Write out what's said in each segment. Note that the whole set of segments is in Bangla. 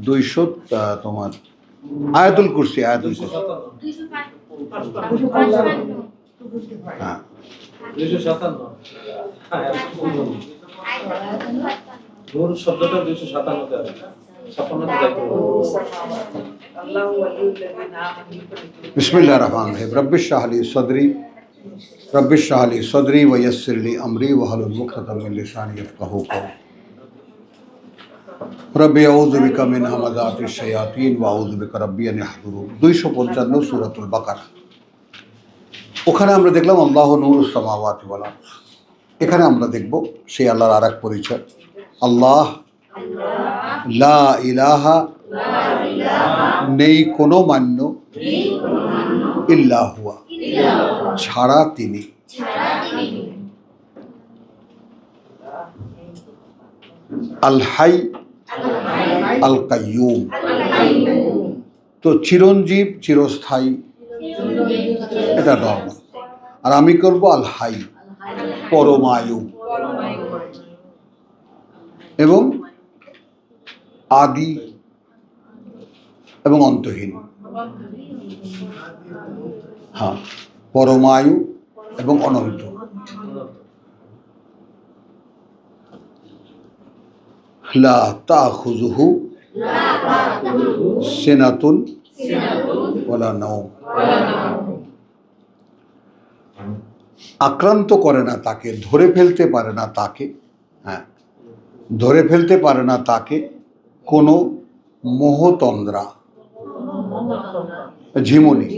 200 তোমার আয়াতুল কুরসি হ্যাঁ 257 बिस्मिल्लाहिर रहमानिर रहीम रब्बिश शरह ली सदरी व यस्सिर ली अमरी वहलुल उक़दतम मिन लिसानी यफ़क़हू क़ौली रब्बी अऊज़ु बिका मिन हमाज़ातिश शयातीन व अऊज़ु बिका रब्बी अन यहज़ुरून 255 सूरতুল বাকারা। ওখানে আমরা দেখলাম আল্লাহু নূরুস সামাওয়াতি ওয়াল আরদ। এখানে আমরা দেখব সেই আল্লাহর আরেক পরিচয়, আল্লাহ লা ইলাহা নেই কোনো মান্য ইল্লা হুয়া ছাড়া তিনি, আল হাই আল কাইয়ুম, তো চিরঞ্জীব চিরস্থায়ী, এটা নর্মাল। আর আমি করব আল হাই পরমায়ু এবং আদি এবং অন্তহীন। হ্যাঁ, পরমায়ু এবং অনন্ত। লা তাখুযুহু সিনাতুন ওয়ালা নাওম, আক্রান্ত করে না তাকে, ধরে ফেলতে পারে না তাকে, হ্যাঁ ধরে ফেলতে পারে না তাকে কোনো মোহতন্দ্রা, ঝিমুনি,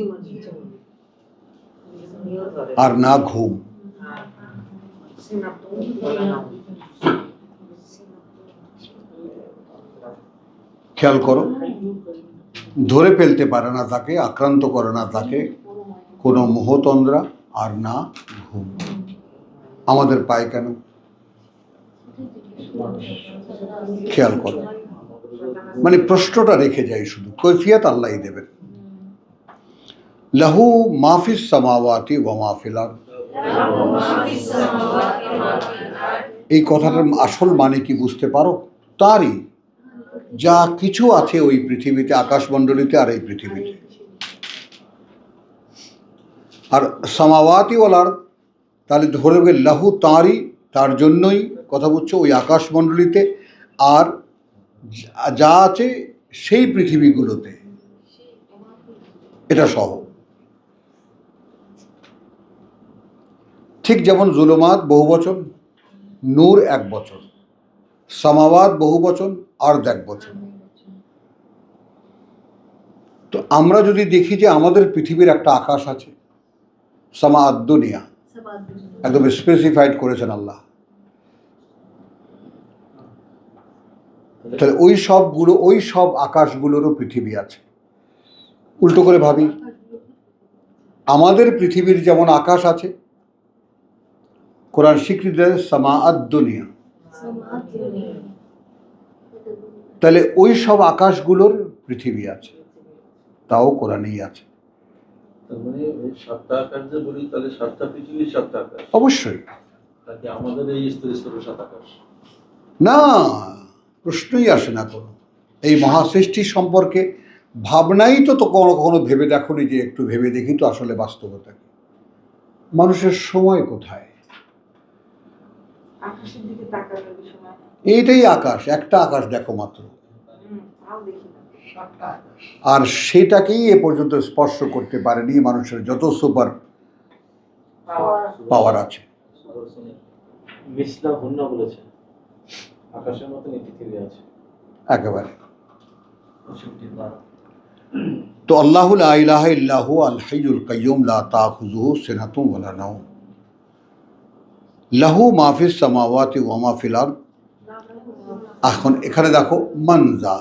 আর না ঘুম। খেয়াল করো, ধরে ফেলতে পারে না তাকে, আক্রান্ত করে না তাকে কোনো মোহতন্দ্রা আর না ঘুম। আমাদের পায় কেন? খেয়াল করো, মানে প্রশ্নটা রেখে যাই, শুধু কৈফিয়ত আল্লাহই দেবেন। লাহু মাফিস সামাওয়াতি ওয়া মাফিল আরদ, এই কথাটার আসল মানে কি বুঝতে পারো? তারই যা কিছু আছে ওই পৃথিবীতে, আকাশমণ্ডলীতে আর এই পৃথিবীতে। আর সামাওয়াতি ওয়াল আরদ তাহলে ধরে গেল লাহু, তারই, তার জন্যই কথা বলছো ওই আকাশমণ্ডলীতে আর যা আছে সেই পৃথিবীগুলোতে, এটা সহ। ঠিক যেমন জুলুমাত বহু বচন, নূর এক বচন, সামাওয়াত বহু বচন, আরদ এক বচন। তো আমরা যদি দেখি যে আমাদের পৃথিবীর একটা আকাশ আছে, সামাআদ দুনিয়া, একদম স্পেসিফাইড করেছেন আল্লাহ, তাহলে ওই সব আকাশগুলোরও পৃথিবী আছে। উল্টো করে ভাবি, আমাদের পৃথিবীর যেমন আকাশ আছে, কোরআন স্বীকৃতি দেয় সামাআদ দুনিয়া, তাহলে ওই সব আকাশগুলোর পৃথিবী আছে, তাও কোরআনেই আছে। অবশ্যই না, প্রশ্নই আসে না কোনো। এই মহাসৃষ্টি সম্পর্কে ভাবনাই তো কখনো কখনো ভেবে দেখোনি যে একটু ভেবে দেখি তো আসলে বাস্তবতা কি। মানুষের সময় কোথায়? এইটাই আকাশ, একটা আকাশ দেখো মাত্র, আর সেটাকেই এ পর্যন্ত স্পর্শ করতে পারেনি মানুষের যত সুপার পাওয়ার আছে। একেবারে। তো আল্লাহু লা ইলাহা ইল্লাহু আল হাইয়ুল কাইয়ুম লা তাখুযুহু সিনাতুন ওয়ালা নাওম লাহু মা ফিস সামাওয়াতি ওয়া মা ফিল আরদ। এখন এখানে দেখো মানজা,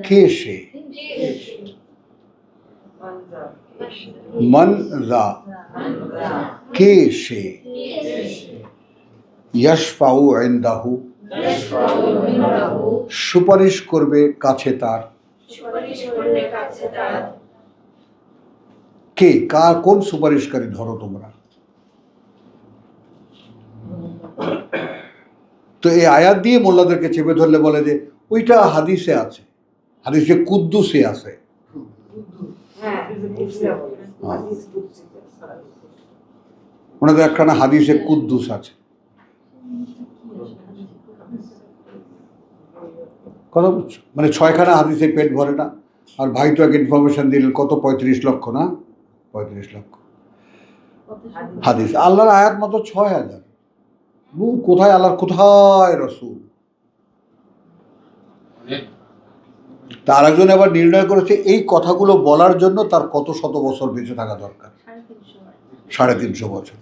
কে সে? মানজা, কে সে? ইয়াশফাউ ইনদাহু, সুপারিশ করবে কাছে তার। কে, কার, কোন সুপারিশকারী ধরো তোমরা? তো এই আয়াত দিয়ে মোল্লাদেরকে চেপে ধরলে বলে যে ওইটা হাদিসে আছে, হাদিসে কুদ্দুসে আছে। ওনাদের একখানা হাদিসে কুদ্দুস আছে। কথা বুঝছো? মানে 6খানা হাদিসে পেট ভরে না। আর ভাই তো এক ইনফরমেশন দিলেন কত, 35 লক্ষ না, 35 লক্ষ হাদিস। আল্লাহর আয়াত মতো 6000। কোথায় আল্লাহর, কোথায় রসুল? তার একজন আবার নির্ণয় করেছে এই কথাগুলো বলার জন্য তার কত শত বছর বেঁচে থাকা দরকার। 350 বছর,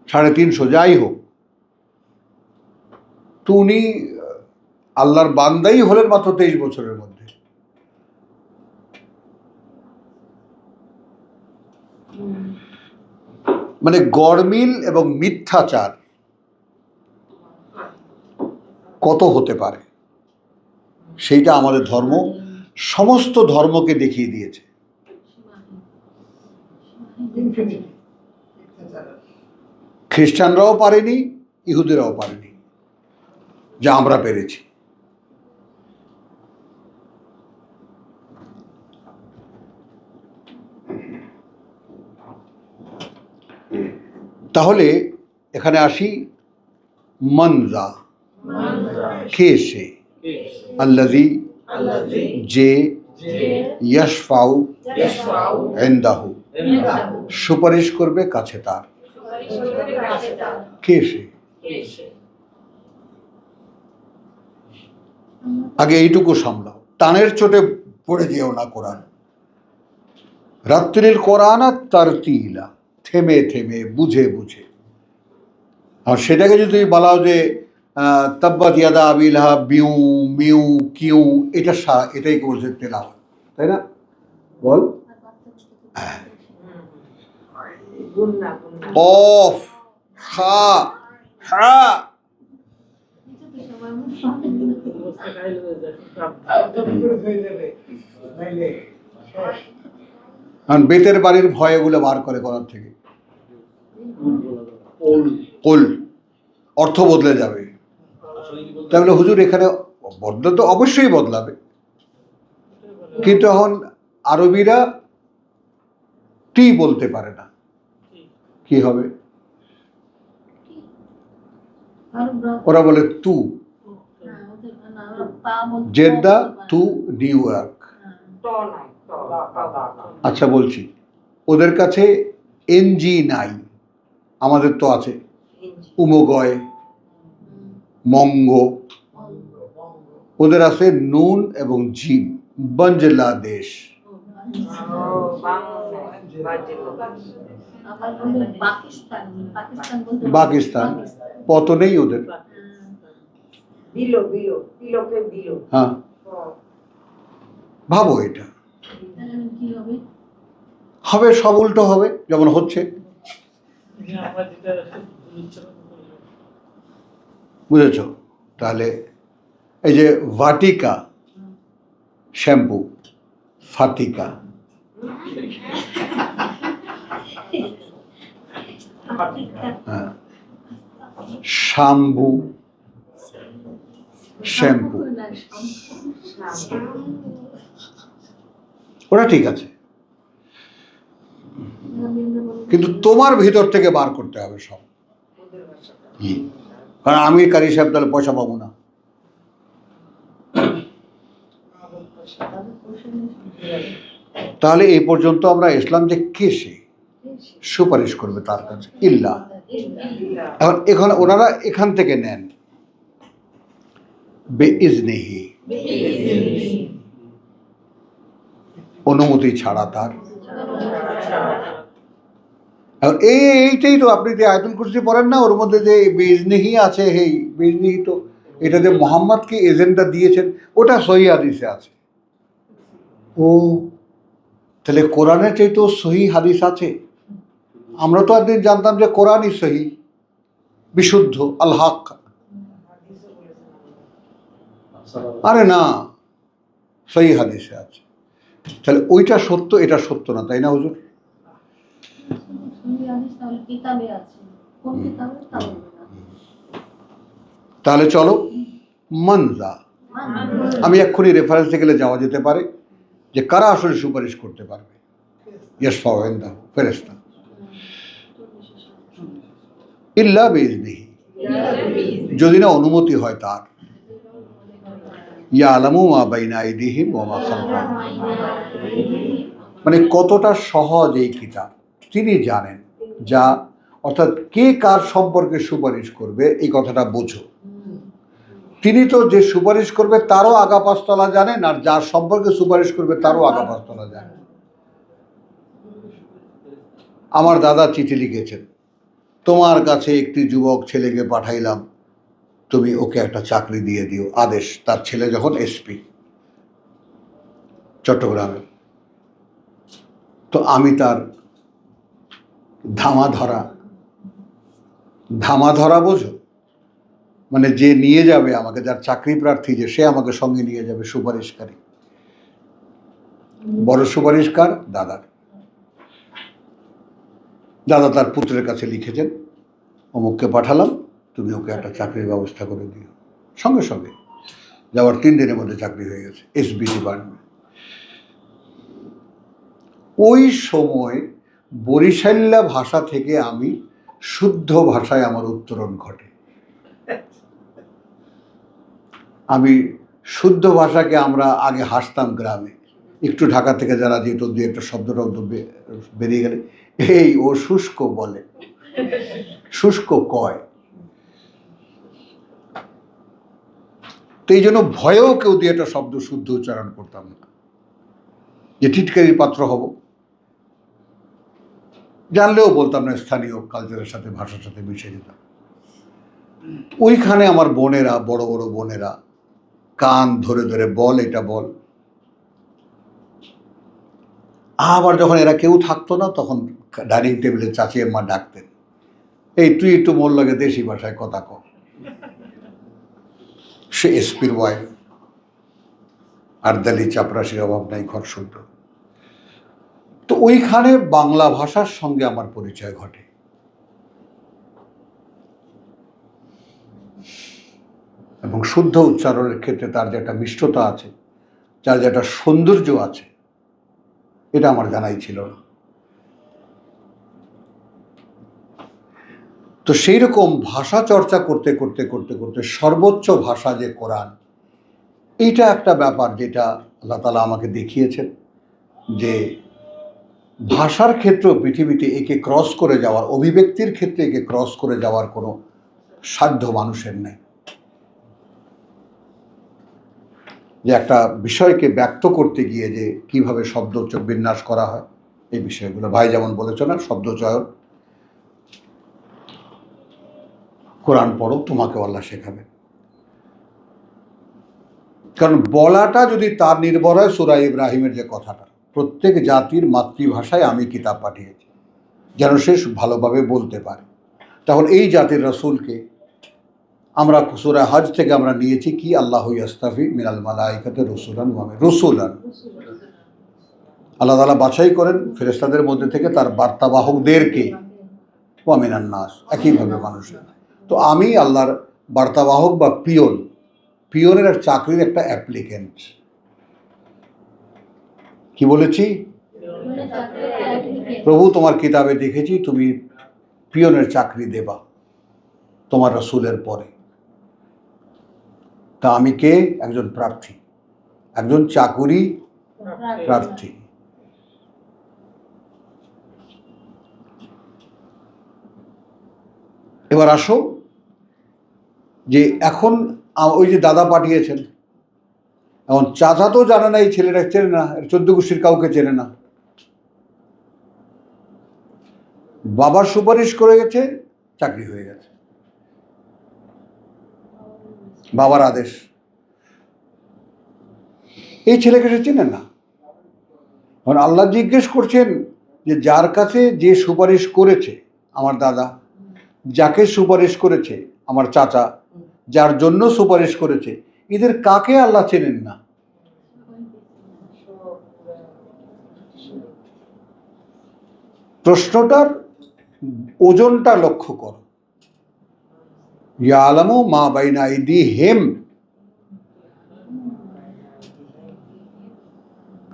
350, যাই হোক। তো উনি আল্লাহর বান্দাই হলেন মাত্র 23 বছরের মধ্যে। মানে গরমিল এবং মিথ্যাচার কত হতে পারে সেইটা আমাদের ধর্ম সমস্ত ধর্মকে দেখিয়ে দিয়েছে। খ্রিস্টানরাও পারেনি, ইহুদিরাও পারেনি, যা আমরা পেরেছি। তাহলে এখানে আসি, মানজা, কে সে? আল্লাযী, যে, ইয়াশফাউ ইনদাহু, সুপারিশ করবে কাছে তার। কে সে? আগে এইটুকু সামলাও, টানের চোটে পড়ে যেও না কোরআন। রাত্রিল কোরআন তারতিলা, থেমে থেমে বুঝে বুঝে। আর সেটাকে যদি তুমি বলাও যে তাব্বাত ইয়াদা আবি লাহাব বিউ মিউ কিউ, এটাই বলছে তেলাওয়াত, তাই না? বল। অফ, হা, হা, বেতের বাড়ির ভয় এগুলো বার করে করার থেকে। কুল, অর্থ বদলে যাবে। তাহলে হুজুর এখানে বদলে তো অবশ্যই বদলাবে, কিন্তু এখন আরবিরা টি বলতে পারে না, কি হবে? ওরা বলে তু, জেদ্দা টু নিউ ইয়র্ক। আচ্ছা বলছি, ওদের কাছে এনজি নাই, আমাদের তো আছে। উমগয়, মঙ্গ, ওদের আছে নুন এবং জিম। বাংলাদেশ, পাকিস্তান, পত নেই ওদের। হ্যাঁ, ভাবো এটা হবে, সব উল্টো হবে যেমন হচ্ছে। বুঝেছ? তাহলে এই যে ভাটিকা শ্যাম্পু, ফাতিকা, হ্যাঁ, শ্যাম্পু, শ্যাম্পু, ওটা ঠিক আছে, কিন্তু তোমার ভিতর থেকে বার করতে হবে সব। কারণ আমি কারি সাহেব তাহলে পয়সা পাবো না। তাহলে এই পর্যন্ত আমরা ইসলাম যে কে সে সুপারিশ করবে তার কাছে, ইল্লা। এখন এখানে ওনারা এখান থেকে নেন বেইজনিহি, অনুমতি ছাড়া তার। এইটাই তো আপনি যে আয়াতুল কুরসি পড়েন না, ওর মধ্যে যে বেইজনিহি আছে, এই বেইজনিহি তো এটা যে মোহাম্মদকে এজেন্টটা দিয়েছেন, ওটা সহিহ হাদিসে আছে। ও তাহলে কোরআনের চাইতেও সহি হাদিস আছে। আমরা তো একদিন জানতাম যে কোরআনই সহি, বিশুদ্ধ, আল হক। আরে না, সহি হাদিসে আছে। তাহলে ওইটা সত্য, এটা সত্য না, তাই না হুজুর? তাহলে চলো মানজা, আমি এক্ষুনি রেফারেন্সে গেলে যাওয়া যেতে পারে যে কারা আসলে সুপারিশ করতে পারবে। ইয়াশফাউ ইনদাহু, ফেরেশতা। ইল্লা বিইজনিহি, যদি না অনুমতি হয় তার। ইয়ালামু মা বাইনা আইদিহিম ওয়া মা খালফাহুম, মানে কতটা সহজ এই কিতাব, তিনি জানেন। যা অর্থাৎ কে কার সম্পর্কে সুপারিশ করবে এই কথাটা বোঝো। তিনি তো যে সুপারিশ করবে তারও আগা পাঁচতলা জানেন, আর যার সম্পর্কে সুপারিশ করবে তারও আগা পাঁচতলা জানেন। আমার দাদা চিঠি লিখেছেন, তোমার কাছে একটি যুবক ছেলেকে পাঠাইলাম, তুমি ওকে একটা চাকরি দিয়ে দিও। আদেশ, তার ছেলে যখন এসপি চট্টগ্রামে। তো আমি তার ধামা ধরা বোঝো, মানে যে নিয়ে যাবে আমাকে, যার চাকরি প্রার্থী, যে সে আমাকে সঙ্গে নিয়ে যাবে, সুপারিশকারী। বড় সুপারিশকার দাদার। দাদা তার পুত্রের কাছে লিখেছেন, অমুককে পাঠালাম, তুমি ওকে একটা চাকরির ব্যবস্থা করে দিও। সঙ্গে সঙ্গে যাওয়ার 3 দিনের মধ্যে চাকরি হয়ে গেছে এসবি ডিপার্টমেন্ট। ওই সময় বরিশাল্লা ভাষা থেকে আমি শুদ্ধ ভাষায় আমার উত্তরণ ঘটে। আমি শুদ্ধ ভাষাকে আমরা আগে হাসতাম গ্রামে, একটু ঢাকা থেকে যারা যেত, দু একটা শব্দ বেরিয়ে গেলে এই ও শুষ্ক বলে, শুষ্ক কয়। তো এই জন্য ভয়েও কেউ দিয়ে একটা শব্দ শুদ্ধ উচ্চারণ করতাম না, যে টিটকারির পাত্র হব। জানলেও বলতাম না, স্থানীয় কালচারের সাথে, ভাষার সাথে মিশে যেতাম। ওইখানে আমার বোনেরা, বড় বড় বোনেরা কান ধরে ধরে বল, এটা বল। আবার যখন এরা কেউ থাকতো না, তখন ডাইনিং টেবিলে চাচিয়ে মা ডাকতেন, এই তুই একটু মোর লাগে দেশি ভাষায় কথা কর। সে এসপির ওয়াইফ, আর্দালি চাপরাশির অভাব নাই, ঘর শুদ্ধ। তো ওইখানে বাংলা ভাষার সঙ্গে আমার পরিচয় ঘটে। এবং শুদ্ধ উচ্চারণের ক্ষেত্রে তার যে একটা মিষ্টতা আছে, যার যে একটা সৌন্দর্য আছে, এটা আমার জানাই ছিল না। তো সেই রকম ভাষা চর্চা করতে করতে করতে করতে সর্বোচ্চ ভাষা যে কোরআন, এইটা একটা ব্যাপার যেটা আল্লাহ তাআলা আমাকে দেখিয়েছেন, যে ভাষার ক্ষেত্রেও পৃথিবীতে একে ক্রস করে যাওয়ার, অভিব্যক্তির ক্ষেত্রে একে ক্রস করে যাওয়ার কোনো সাধ্য মানুষের নেই। যে একটা বিষয়কে ব্যক্ত করতে গিয়ে যে কিভাবে শব্দ বিন্যাস করা হয়, এই বিষয়গুলো ভাই যেমন বলেছ না, শব্দ চয়ন, কোরআন পড়ো, তোমাকেও আল্লাহ শেখাবে। কারণ বলাটা যদি তার নির্ভর হয়, সূরা ইব্রাহিমের যে কথাটা, প্রত্যেক জাতির মাতৃভাষায় আমি কিতাব পাঠিয়েছি, যেন সে ভালোভাবে বলতে পারে। তাহলে এই জাতির রাসূলকে আমরা সূরা হজ থেকে আমরা নিয়েছি কি, আল্লাহু ইয়াস্তাফি মিনাল মালাইকাতি রাসূলান ওয়া রাসূলান, আল্লাহ তাআলা বাছাই করেন ফেরেশতাদের মধ্যে থেকে তার বার্তাবাহকদেরকে, ওয়া মিনান নাস, একইভাবে মানুষের। তো আমি আল্লাহর বার্তাবাহক বা পিয়নের এক চাকরির একটা অ্যাপ্লিকেন্ট। কি বলেছি? প্রভু তোমার কিতাবে দেখেছি তুমি পিয়নের চাকরি দেবা তোমার রাসূলের পরে। তা আমি কে? একজন প্রার্থী, একজন চাকুরি প্রার্থী। এবার আসো যে এখন ওই যে দাদা পাঠিয়েছেন, এখন চাচা তো জানে না, এই ছেলেটা চেনে না, 14 গোষ্ঠীর কাউকে চেনে না। বাবার সুপারিশ করে গেছে, চাকরি হয়ে গেছে, বাবার আদেশ। এই ছেলেকে সে চেনে না। এখন আল্লাহ জিজ্ঞেস করছেন যে যার কাছে যে সুপারিশ করেছে আমার দাদা, যাকে সুপারিশ করেছে আমার চাচা, যার জন্য সুপারিশ করেছে, এদের কাকে আল্লাহ চেনেন না? প্রশ্নটার ওজনটা লক্ষ্য করো। ইয়ালামু মা বাইনা আইদিহিম,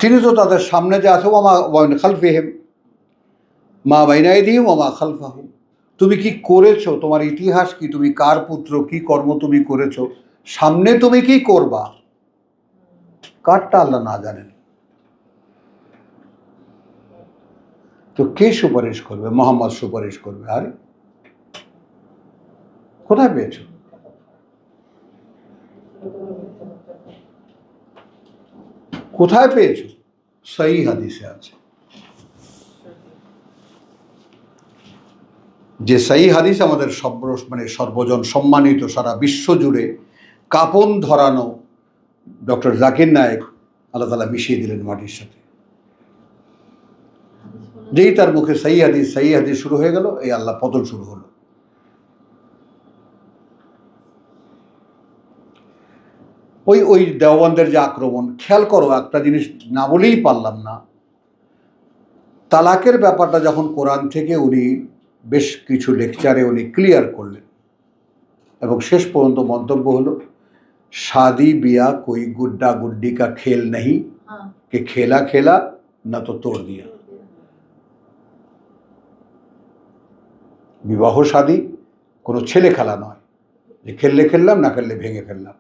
তিনি তো তাদের সামনে যে আছে, ওয়া মা বাইনা খালফিহিম, মা বাইনা আইদিহিম ওয়া মা খালফাহুম। তুমি কি করেছো, তোমার ইতিহাস কি, তুমি কার পুত্র, কি কর্ম তুমি করেছো, সামনে তুমি কি করবা, কারটা আল্লাহ না জানেন। তো কে সুপারিশ করবে? মোহাম্মদ সুপারিশ করবে। আরে কোথায় পেয়েছো? কোথায় পেয়েছো? সহিহ হাদিসে আছে। যে সহিহ হাদিস আমাদের সর্বজন সম্মানিত, সারা বিশ্ব জুড়ে কাপন ধরানো ডক্টর জাকির নায়েক আল্লাহ তাআলা মিশিয়ে দিলেন মাটির সাথে। যেই তার মুখে সহিহ হাদিস শুরু হয়ে গেল, এই আল্লাহ পতন শুরু হলো। ওই দেওবন্দের যে আক্রমণ, খেয়াল করো একটা জিনিস না বলেই পারলাম না। তালাকের ব্যাপারটা যখন কোরআন থেকে উনি বেশ কিছু লেকচারে উনি ক্লিয়ার করলেন, এবং শেষ পর্যন্ত মন্তব্য হলো, शादी बिया कोई गुड्डा गुड्डी का खेल नहीं कि खेला खेला ना तो तोड़ दिया। বিবাহ শাদী কোনো ছেলে খেলা নয় যে খেললে খেললাম, না খেললে ভেঙে ফেললাম।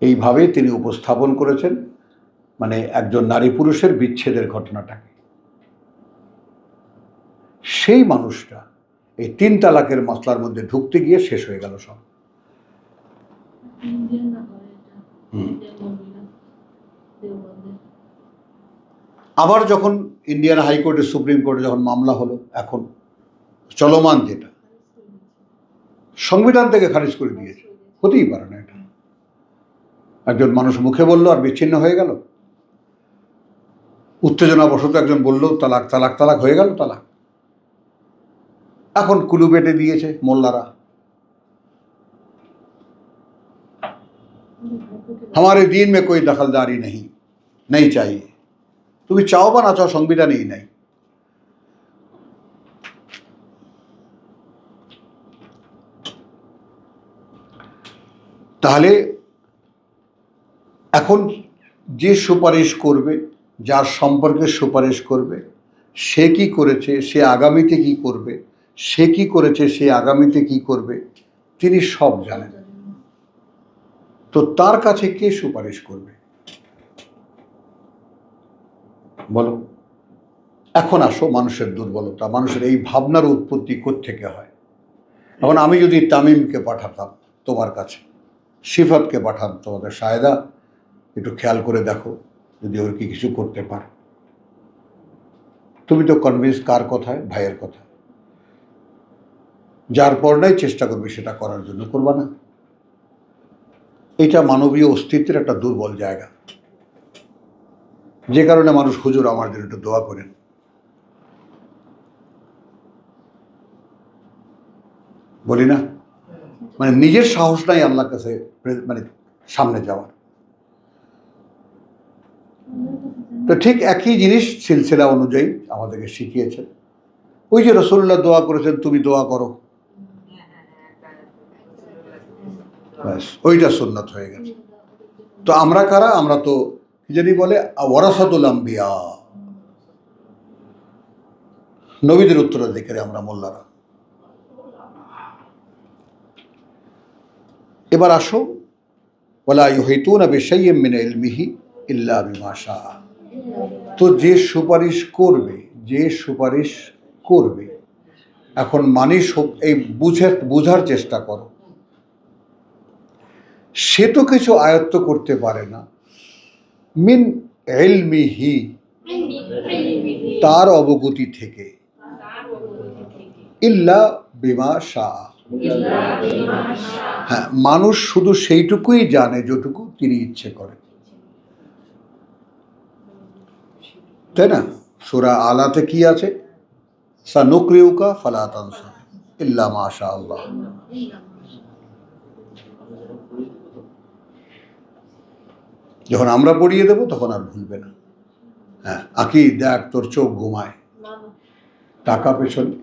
এইভাবে তিনি উপস্থাপন করেছেন মানে একজন নারী পুরুষের বিচ্ছেদের ঘটনাটাকে। সেই মানুষটা এই 3 তালাকের মশলার মধ্যে ঢুকতে গিয়ে শেষ হয়ে গেল সব। আবার যখন ইন্ডিয়ান হাইকোর্টে, সুপ্রিম কোর্টে যখন মামলা হলো, এখন চলমান, যেটা সংবিধান থেকে খারিজ করে দিয়েছে, হতেই পারে না এটা। একজন মানুষ মুখে বললো আর বিচ্ছিন্ন হয়ে গেল, উত্তেজনাবশত একজন বললো তালাক তালাক তালাক হয়ে গেল তালাক। এখন কুলু বেটে দিয়েছে মোল্লারা, हमारे दीन में कोई दखलदारी नहीं चाहिए। তুমি চাও বা না চাও, সংবিধানেই নাই। তাহলে এখন যে সুপারিশ করবে, যার সম্পর্কে সুপারিশ করবে, সে কি করেছে, সে আগামীতে কি করবে, সে কি করেছে, সে আগামীতে কি করবে, তিনি সব জানেন। তো তার কাছে কে সুপারিশ করবে বলো? এখন আসো মানুষের দুর্বলতা, মানুষের এই ভাবনার উৎপত্তি কোত্থেকে হয়। এখন আমি যদি তামিমকে পাঠাতাম তোমার কাছে, সিফাতকে পাঠান তোমাদের, শায়দা একটু খেয়াল করে দেখো যদি ওর কি কিছু করতে পারে। তুমি তো কনভিন্স কার কথায়? ভাইয়ের কথা। যার পর নাই চেষ্টা করবে সেটা করার জন্য, করবা না? এটা মানবীয় অস্তিত্বের একটা দুর্বল জায়গা, যে কারণে মানুষ, হুজুর আমার জন্য একটু দোয়া করেন, বলি না? মানে নিজের সাহস নাই আল্লাহর কাছে মানে সামনে যাওয়ার। তো ঠিক একই জিনিস সিলসিলা অনুযায়ী আমাদেরকে শিখিয়েছেন। ওই যে রাসূলুল্লাহ দোয়া করেছেন, তুমি দোয়া করো, ব্যাস ওইটা সুন্নাত হয়ে গেছে। তো আমরা কারা? আমরা তো কি জানি বলে, ওয়ারাসাতুল আম্বিয়া, নবীদের উত্তরাধিকারী আমরা মোল্লারা। এবার আসো, ওয়ালা ইউহিতুনা বিশাইইম মিন ইলমিহি ইল্লা বিমা শাআ। তো যে সুপারিশ করবে, এখন মানুষ এই বুঝার চেষ্টা করো, সে তো কিছু আয়ত্ত করতে পারে না, মিন ইলমিহি, তার অবগতি থেকে, ইল্লা বিমা শাআ, হ্যাঁ, মানুষ শুধু সেইটুকুই জানে যেটুকু তিনি ইচ্ছে করেন, তাই না? সূরা আলাতে কি আছে? সানুকরিউকা ফালা তানসা ইল্লা মা শা আল্লাহ। যখন আমরা পড়িয়ে দেব তখন আর ভুলবে না। হ্যাঁ, আকি দেখ তোর চোখ ঘুমায়, টাকা পেছনে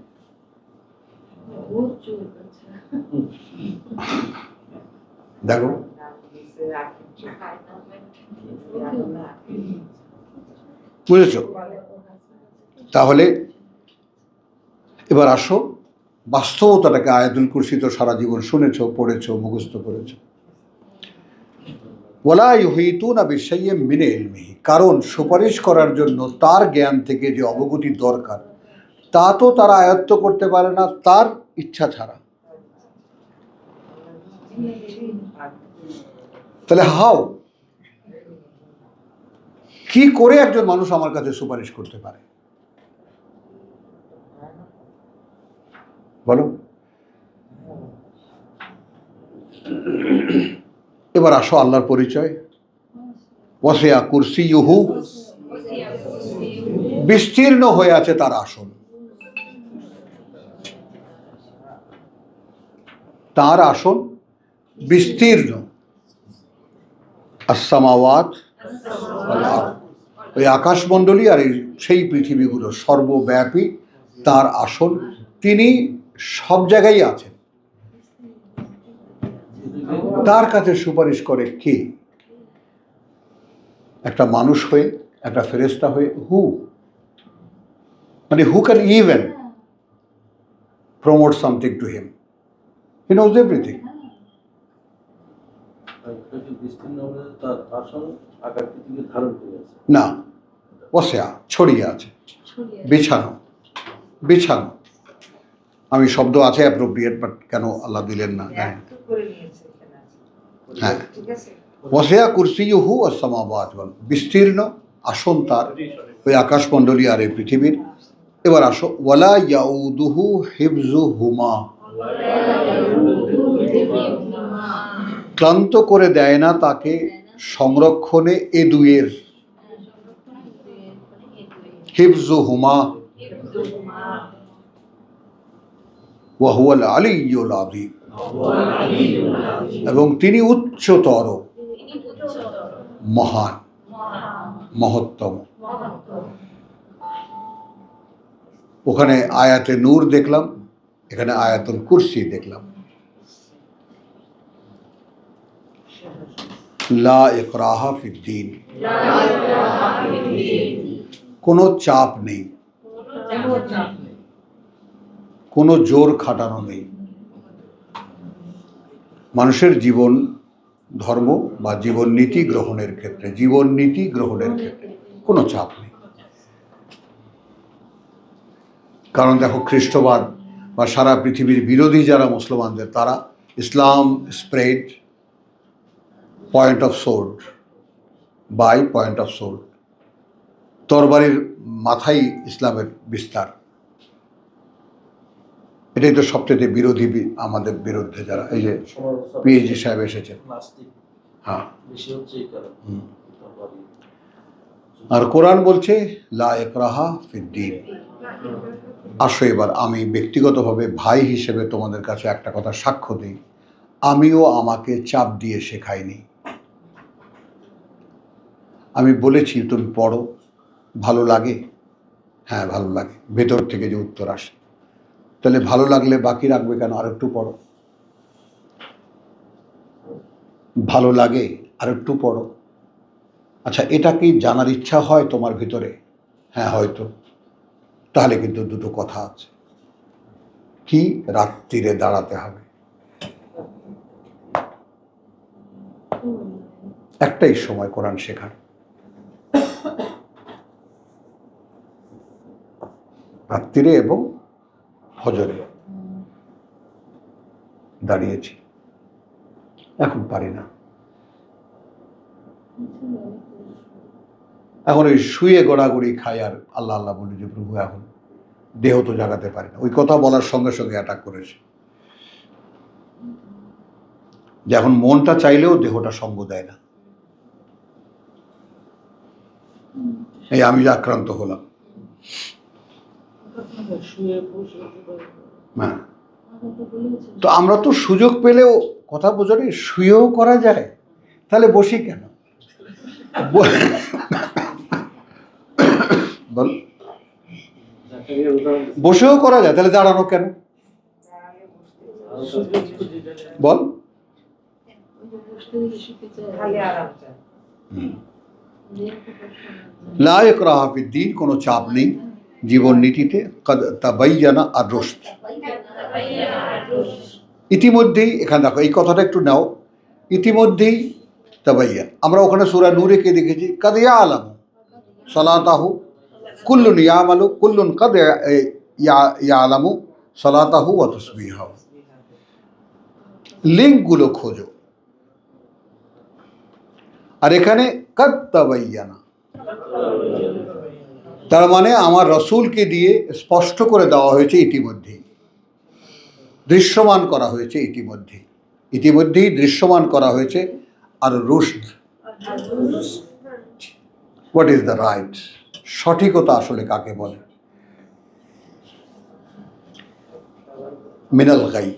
দেখো, বুঝেছ? তাহলে এবার আসো বাস্তবতাটাকে। আয়াতুল কুরসি তো সারা জীবন শুনেছ, পড়েছ, মুখস্থ করেছ। ওয়ালা ইউহিতুনা বিশাইইন মিন ইলমিহি, কারণ সুপারিশ করার জন্য তার জ্ঞান থেকে যে অবগতি দরকার তা তো তারা আয়ত্ত করতে পারে না তার ইচ্ছা ছাড়া। তাহলে হাও, কি করে একজন মানুষ আমার কাছে সুপারিশ করতে পারে বলো? এবার আসো আল্লাহর পরিচয়। ওয়াসিয়া কুরসিয়ুহু, বিস্তীর্ণ হয়ে আছে তার আসন। তার আসন বিস্তীর্ণ। আসসামাওয়াত ওয়াল আরদ, ওই আকাশমণ্ডলী আর সেই পৃথিবীগুলো সর্বব্যাপী তার আসন। তিনি সব জায়গায় আছেন। তার কাছে সুপারিশ করে কে? একটা মানুষ হয়ে, একটা ফেরেশতা হয়ে। মানে who can even promote something to him? He knows everything. না, ওয়াসিয়া, ছড়িয়ে আছে, বিছানো। বিছানো আমি শব্দ আছে অ্যাপ্রোপ্রিয়েট, বাট কেন আল্লাহ দিলেন না? হ্যাঁ, ওয়াসিয়া কুরসিয়ুহু আস-সামাওয়াত ওয়াল, বিস্তীর্ণ আসন তার, ওই আকাশমণ্ডলী আর এই পৃথিবীর। এবার আসো, ওয়ালা ইয়াউদুহু হিফজুহুমা, ক্লান্ত করে দেয় না তাকে সংরক্ষণে এ দুয়ের। হিফজুহুমা ওয়া হুয়াল আলিয়্যুল আযীম, এবং তিনি উচ্চতর, মহান, মহত্তম। ওখানে আয়াতে নূর দেখলাম, এখানে আয়াতুল কুরসি দেখলাম। লা ইকরাহা ফিদ্দীন, কোনো চাপ নেই, কোনো জোর খাটানো নেই। মানুষের জীবন ধর্ম বা জীবন নীতি গ্রহণের ক্ষেত্রে, জীবন নীতি গ্রহণের ক্ষেত্রে কোনো চাপ নেই। কারণ দেখো, খ্রিস্টবাদ বা সারা পৃথিবীর বিরোধী যারা মুসলমানদের, তারা ইসলাম spread point of sword by point of sword, তরবারির মাথায় ইসলামের বিস্তার। এটাই তো সবচেয়ে বিরোধী আমাদের বিরুদ্ধে যারা, এই যে পিএইচডি সাহেব এসেছেন। হ্যাঁ, আর কোরআন বলছে লা ইকরাহা ফিদ্দীন। আসো এবার আমি ব্যক্তিগতভাবে ভাই হিসেবে তোমাদের কাছে একটা কথা সাক্ষ্য দিই, আমিও আমাকে চাপ দিয়ে শেখাইনি। আমি বলেছি তুমি পড়ো, ভালো লাগে, হ্যাঁ ভালো লাগে, ভেতর থেকে যে উত্তর আসে। তাহলে ভালো লাগলে বাকি রাখবে কেন? আর একটু পড়ো। ভালো লাগে, আর একটু পড়ো। আচ্ছা, এটা কি জানার ইচ্ছা হয় তোমার ভিতরে? হ্যাঁ হয়তো। তাহলে কিন্তু দুটো কথা আছে। কি? রাত্রিরে দাঁড়াতে হবে। একটাই সময় কোরআন শেখার, রাত্রিরে এবং ফজরে। দাঁড়িয়েছি, এখন পারি না। এখন ওই শুয়ে গড়াগড়ি খাই আর আল্লাহ আল্লাহ বলি যে প্রভু এখন দেহ তো জাগাতে পারি না। ওই কথা বলার সঙ্গে সঙ্গে অ্যাটাক করেছে যে এখন মনটা চাইলেও দেহটা সঙ্গ দেয় না। এই আমি যে আক্রান্ত হলাম। হ্যাঁ, তো আমরা তো সুযোগ পেলেও, কথা বোঝো রে, শুয়েও করা যায়, তাহলে বসি কেন? বল, বসেও করা যায়, তাহলে দাঁড়ানো কেন? বল, লা ইকরাহা ফিদ্দীন, কোনো চাপ নেই জীবন নীতিতে। কদ তাবায়্যানা আর-রুশদ, ইতিমধ্যেই, এখানে দেখো এই কথাটা একটু নাও, ইতিমধ্যেই তাবায়্যান। আমরা ওখানে সূরা নূরে কে দেখেছি, কদ ইয়ালামু সালাতাহু কুল্লুন ইয়ামালু, কুল্লুন কদ ইয়ালামু সালাতাহু ওয়া তাসবিহাহু। লিঙ্কগুলো খোঁজো। আর এখানে কদ তাবায়্যানা, তার মানে আমার রসুলকে দিয়ে স্পষ্ট করে দেওয়া হয়েছে ইতিমধ্যেই, দৃশ্যমান করা হয়েছে ইতিমধ্যেই, ইতিমধ্যেই দৃশ্যমান করা হয়েছে। আর রুশদ, হোয়াট ইজ দ্য রাইট, সঠিকতা আসলে কাকে বলে? মিনাল গাই,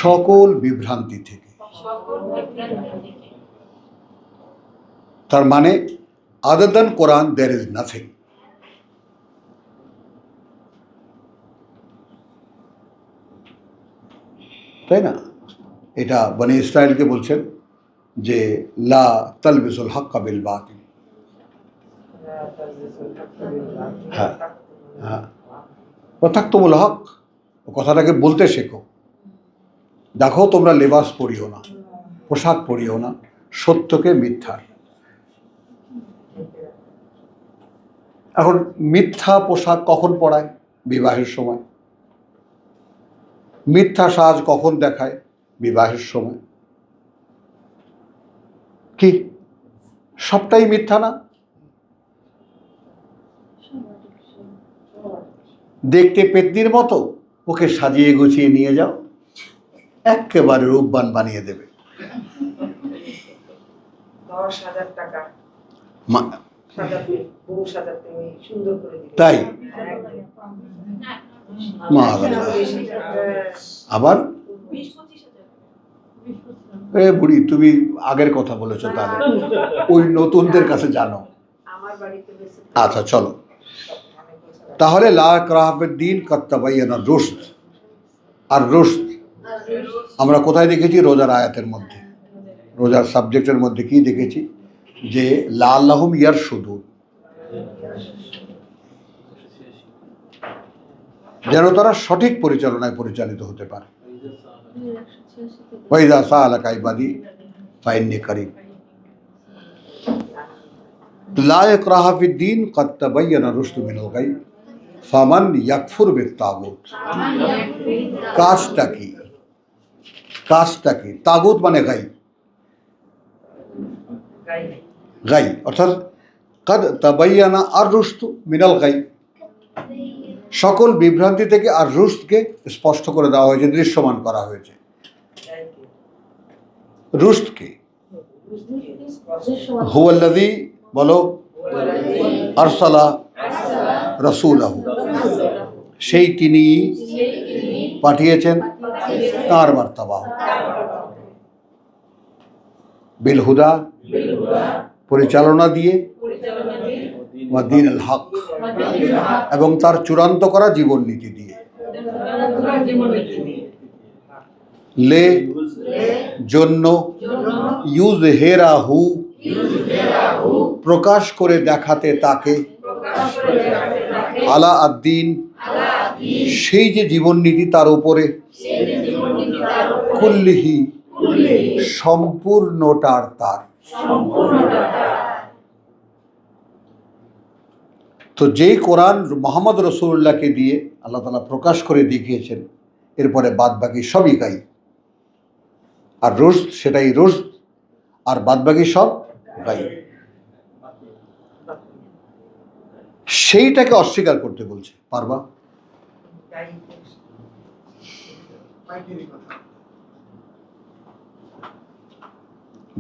সকল বিভ্রান্তি থেকে। তার মানে other than Quran there is nothing. তাই না? এটা বনি ইসরায়েলকে বলছেন যে লা তালবিসুল হক্কা বিল বাতিল। হ্যাঁ হ্যাঁ, তাকতুমুল হক, কথাটাকে বলতে শেখো। দেখো তোমরা লেবাস পরিও না, পোশাক পরিও না সত্যকে মিথ্যার। এখন মিথ্যা পোশাক কখন পরায়? বিবাহের সময়। মিথ্যা সাজ কখন দেখায়? বিবাহের সময়। কি সবটাই মিথ্যা না? দেখতে পেতনির মতো, ওকে সাজিয়ে গুছিয়ে নিয়ে যাও, একেবারে রূপবান বানিয়ে দেবে। 10,000 টাকা তাই আবার এ বুড়ি, তুমি আগের কথা বলেছো, তাহলে ওই নতুনদের কাছে জানো। আচ্ছা চলো, তাহলে লা ইকরাহা ফিদ্দীন কদ তাবায়্যানা আর-রুশদ। আর রুশদ আমরা কোথায় দেখেছি? রোজার আয়াতের মধ্যে, রোজার সাবজেক্টের মধ্যে কি দেখেছি? যে লাআল্লাহুম ইয়ারশুদুন, যেন তারা সঠিক পরিচালনায় পরিচালিত হতে পারে। ওয়া ইযা সাআলাকা ইবাদি ফাইন্নী কারীব। লা ইকরাহা ফিদ্দীন কদ তাবায়্যানা আর-রুশদু মিনাল গাই ফামান ইয়াকফুর বিত-তাগুত। কাজটা কি? কাজটা কি? তাগুত মানে গাই, গাই অর্থাৎ কদ তাবায়্যানা আর-রুশদু মিনাল গাই, সকল বিভ্রান্তি থেকে আর রুশদকে স্পষ্ট করে দেওয়া হয়েছে, দৃশ্যমান করা হয়েছে। রুশদকে হুয়াল্লাযী, বলো, আরসালা রাসূলাহু, সেই তিনি পাঠিয়েছেন তাঁর বার্তাবাহ, বিল হুদা, পরিচালনা দিয়ে, ওয়া দীনুল হক, এবং তার চূড়ান্ত করা জীবন নীতি দিয়ে। লে, জন্য, ইউযহিরাহু, প্রকাশ করে দেখাতে তাকে, আলা আদ-দীন, সেই যে জীবন নীতি তার উপরে, কুল্লিহি, সম্পূর্ণটার তার। তো যেই কোরআন মুহাম্মদ রাসূলুল্লাহকে দিয়ে আল্লাহ তাআলা প্রকাশ করে দেখিয়েছেন, এরপরে বাদ বাকি সবই গাই। আর রুশদ, সেটাই রুশদ, আর বাদ বাকি সব গাই। সেইটাকে অস্বীকার করতে বলছে, পারবা?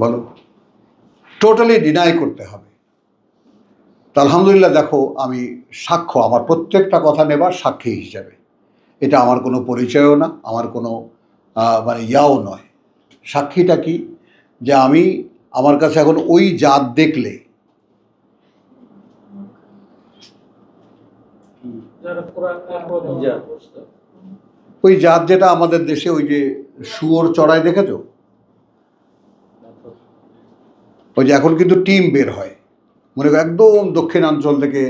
বলো, টোটালি ডিনাই করতে হবে। তো আলহামদুলিল্লাহ, দেখো আমি সাক্ষ্য, আমার প্রত্যেকটা কথা নেবার সাক্ষী হিসাবে। এটা আমার কোনো পরিচয়ও না, আমার কোনো মানে ইয়াও নয়। সাক্ষীটা কি? যে আমি, আমার কাছে এখন ওই জাত দেখলে, ওই জাত যেটা আমাদের দেশে ওই যে শুয়োর চড়াই দেখেছো, ওই যে এখন কিন্তু টিম বের হয়, মনে করো একদম দক্ষিণাঞ্চল থেকে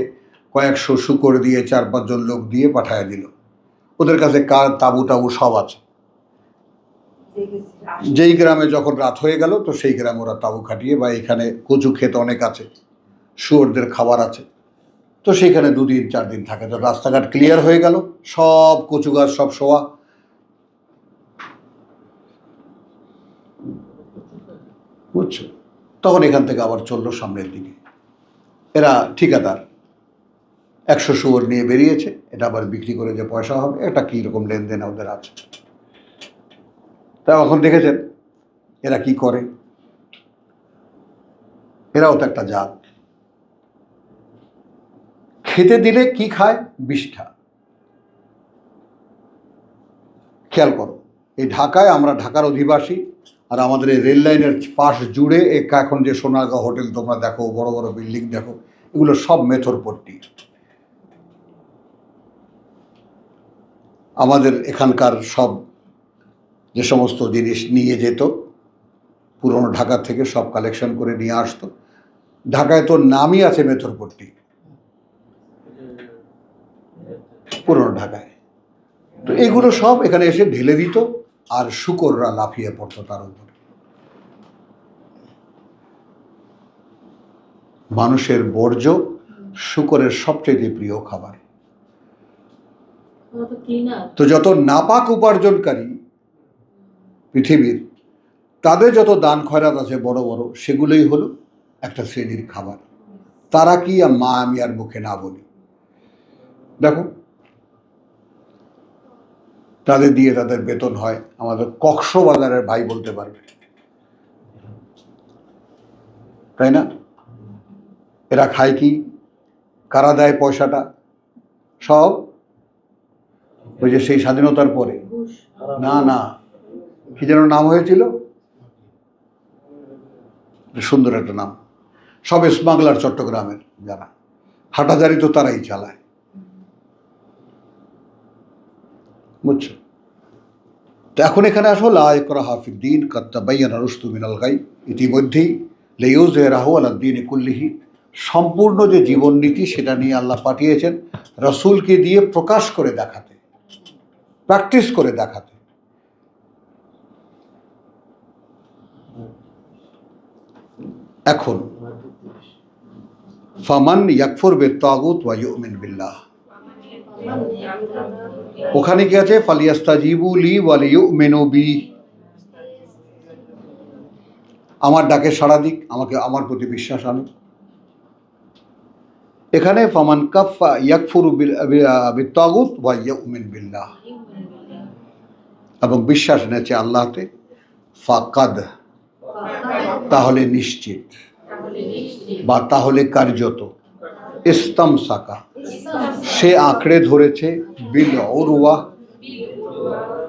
কয়েকশো শুকর দিয়ে 4-5 জন লোক দিয়ে পাঠায় দিল। ওদের কাছে কার তাবু টাবু সব আছে। যেই গ্রামে যখন রাত হয়ে গেল তো সেই গ্রামে ওরা তাবু খাটিয়ে, বা এখানে কচু ক্ষেত অনেক আছে, শুয়োরদের খাবার আছে, তো সেইখানে 2-4 দিন থাকে। তো রাস্তাঘাট ক্লিয়ার হয়ে গেল, সব কচু গাছ সব শোয়া, বুঝছো? তখন এখান থেকে আবার চললো সামনের দিকে। এরা ঠিকাদার 100 শুয়োর নিয়ে বেরিয়েছে, এটা আবার বিক্রি করে যে পয়সা হবে, এটা কী রকম লেনদেন ওদের আছে। তা এখন দেখেছেন এরা কি করে, এরাও তো একটা জাত। খেতে দিলে কি খায়? বিষ্ঠা। খেয়াল করো, এই ঢাকায় আমরা ঢাকার অধিবাসী, আর আমাদের এই রেল লাইনের পাশ জুড়ে এখন যে সোনারগাঁও হোটেল তোমরা দেখো, বড় বড় বিল্ডিং দেখো, এগুলো সব মেথরপট্টি। আমাদের এখানকার সব যে সমস্ত জিনিস নিয়ে যেত পুরনো ঢাকা থেকে, সব কালেকশন করে নিয়ে আসতো। ঢাকায় তো নামই আছে মেথরপট্টি, পুরনো ঢাকায়। তো এগুলো সব এখানে এসে ঢেলে দিত, আর শুকররা লাফিয়ে পড়তো তার উপরে। মানুষের বর্জ্য শুকরের সবচেয়ে প্রিয় খাবার। তো যত নাপাক উপার্জনকারী পৃথিবীর, তাদের যত দান খয়রাত আছে বড় বড়, সেগুলোই হলো একটা শ্রেণীর খাবার। তারা কি মা আমি আর মুখে না বলি। দেখো তাদের দিয়ে তাদের বেতন হয়, আমাদের কক্সবাজারের ভাই বলতে পারবে, তাই না? এরা খায় কি? কারা দেয় পয়সাটা? সব ওই যে সেই স্বাধীনতার পরে, না না, কি যেন নাম হয়েছিল, সুন্দর একটা নাম, সব স্মাগলার চট্টগ্রামের যারা, হাটাজারি তো তারাই চালায়, বুঝছো? তো এখন এখানে আসো, লা ইকরাহা ফিদ্দীন কাদ তাবায়্যানা রুশদু মিনাল গাই, ইতিমধ্যেই লিইয়ুযহিরাহু আলাদ দীনি কুল্লিহি, সম্পূর্ণ যে জীবননীতি সেটা নিয়ে আল্লাহ পাঠিয়েছেন রাসূলকে দিয়ে প্রকাশ করে দেখাতে, প্র্যাকটিস করে দেখাতে। এখন ফামান ইয়াকফুর বিত-তাগুত ওয়া ইউমিন বিল্লাহ, ওখানে কি আছে? ফালিয়াস্তাজিবু লি ওয়া লিইউমিনু বি, আমার ডাকে সাড়া দিক, আমাকে আমার প্রতি বিশ্বাস আনুক। এখানে ফামান কাফা ইয়াকফুরু বিত-তাগুত ওয়া ইউমিন বিল্লাহ, এবং বিশ্বাস এনেছে আল্লাহতে, ফাকাদ, তাহলে নিশ্চিত, বা তাহলে কার্যত, ইস্তামসাকা, সে আঁকড়ে ধরেছে, বিল উরওয়া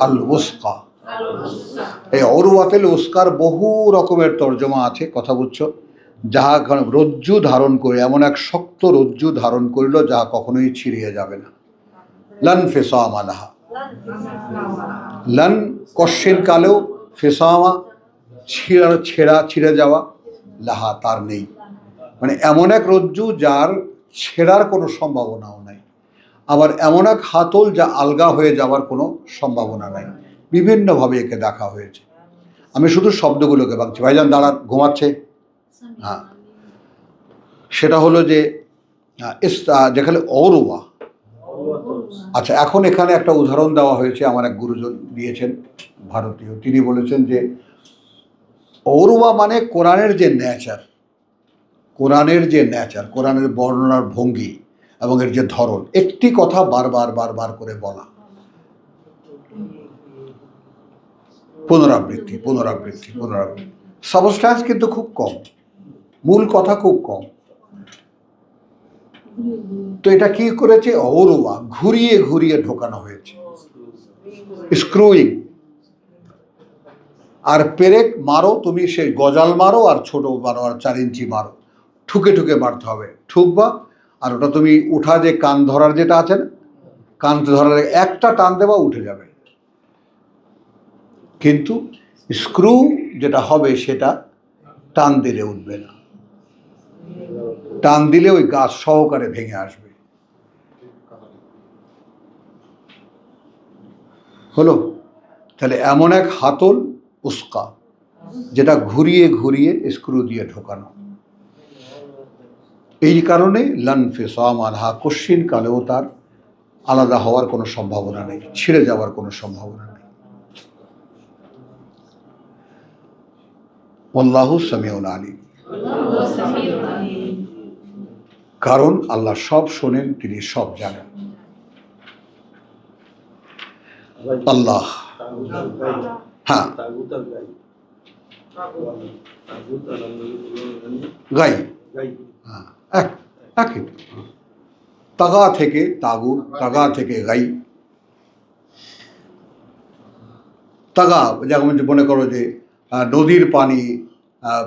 আল উসকা। এই উরওয়াতুল উসকার বহু রকমের তর্জমা আছে, কথা বুঝছো? যাহা রজ্জু ধারণ করে, এমন এক শক্ত রজ্জু ধারণ করিল যাহা কখনোই ছিঁড়িয়ে যাবে না। লান ফিসামা লাহা, লান কশ্চিন কালেও, ফিসামা ছিঁড়ে যাওয়া, লাহা তার নেই। মানে এমন এক রজ্জু যার ছেঁড়ার কোনো সম্ভাবনাও নাই, আবার এমন এক হাতল যা আলগা হয়ে যাওয়ার কোনো সম্ভাবনা নাই। বিভিন্নভাবে একে দেখা হয়েছে। আমি শুধু শব্দগুলোকে ভাবছি। ভাইজান দাঁড়ান, ঘুমাচ্ছে। হ্যাঁ, সেটা হলো যে যেখানে অরুয়া। আচ্ছা, এখন এখানে একটা উদাহরণ দেওয়া হয়েছে, আমার এক গুরুজন দিয়েছেন ভারতীয়, তিনি বলেছেন যে অরুয়া মানে কোরআনের যে নেচার, কোরআনের বর্ণনার ভঙ্গি এবং এর যে ধরন, একটি কথা বারবার করে বলা, পুনরাবৃত্তি। সাবস্ট্যান্স কিন্তু খুব কম, মূল কথা খুব কম। তো এটা কি করেছে? অরুয়া, ঘুরিয়ে ঢোকানো হয়েছে, স্ক্রুইং। আর পেরেক মারো তুমি, সেই গজাল মারো আর ছোট মারো আর 4 ইঞ্চি মারো, ঠুকে মারতে হবে, ঠুকবা। আর ওটা তুমি উঠা, যে কান ধরার যেটা আছে না, কান ধরার একটা টান দেবা, উঠে যাবে। কিন্তু স্ক্রু যেটা হবে সেটা টান দিলে উঠবে না, টান দিলে ওই গাছ সহকারে ভেঙে আসবে। হলো? তাহলে এমন এক হাতল উস্কা, যেটা ঘুরিয়ে ঘুরিয়ে স্ক্রু দিয়ে ঢোকানো। এই কারণে লানফিসাম আনহা, কশ্চিন কালেও তার আলাদা হওয়ার কোনো সম্ভাবনা নেই, ছিঁড়ে যাওয়ার কোনো সম্ভাবনা নেই। আল্লাহু সামিউন আলিম, কারণ আল্লাহ সব শোনেন, তিনি সব জানেন। আল্লাহ, হ্যাঁ, গাই, হ্যাঁ, একই। তাগা থেকে তাগুত, তাগা থেকে গাই। তাগা যেমন মনে করো যে নদীর পানি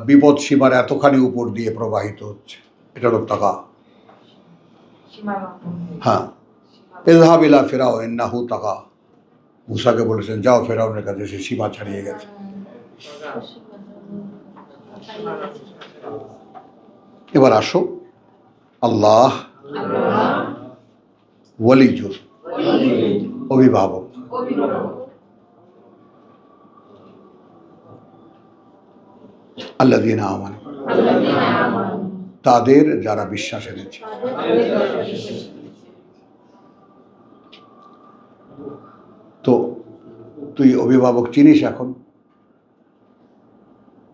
বিপদ সীমার এতখানি উপর দিয়ে প্রবাহিত হচ্ছে, এটা হলো তাগা। হ্যাঁ, ইযহাব ইলা ফিরাউন ইন্নাহু তাগা, মুসাকে বলেছেন যাও ফেরাউনের কাছে, সে সীমা ছাড়িয়ে গেছে। এবার আসো, আল্লাহ ওয়ালিজুল, অভিভাবক। আল্লাযীনা আমানু, তাদের যারা বিশ্বাস এনেছে। তো তুই অভিভাবক চিনিস এখন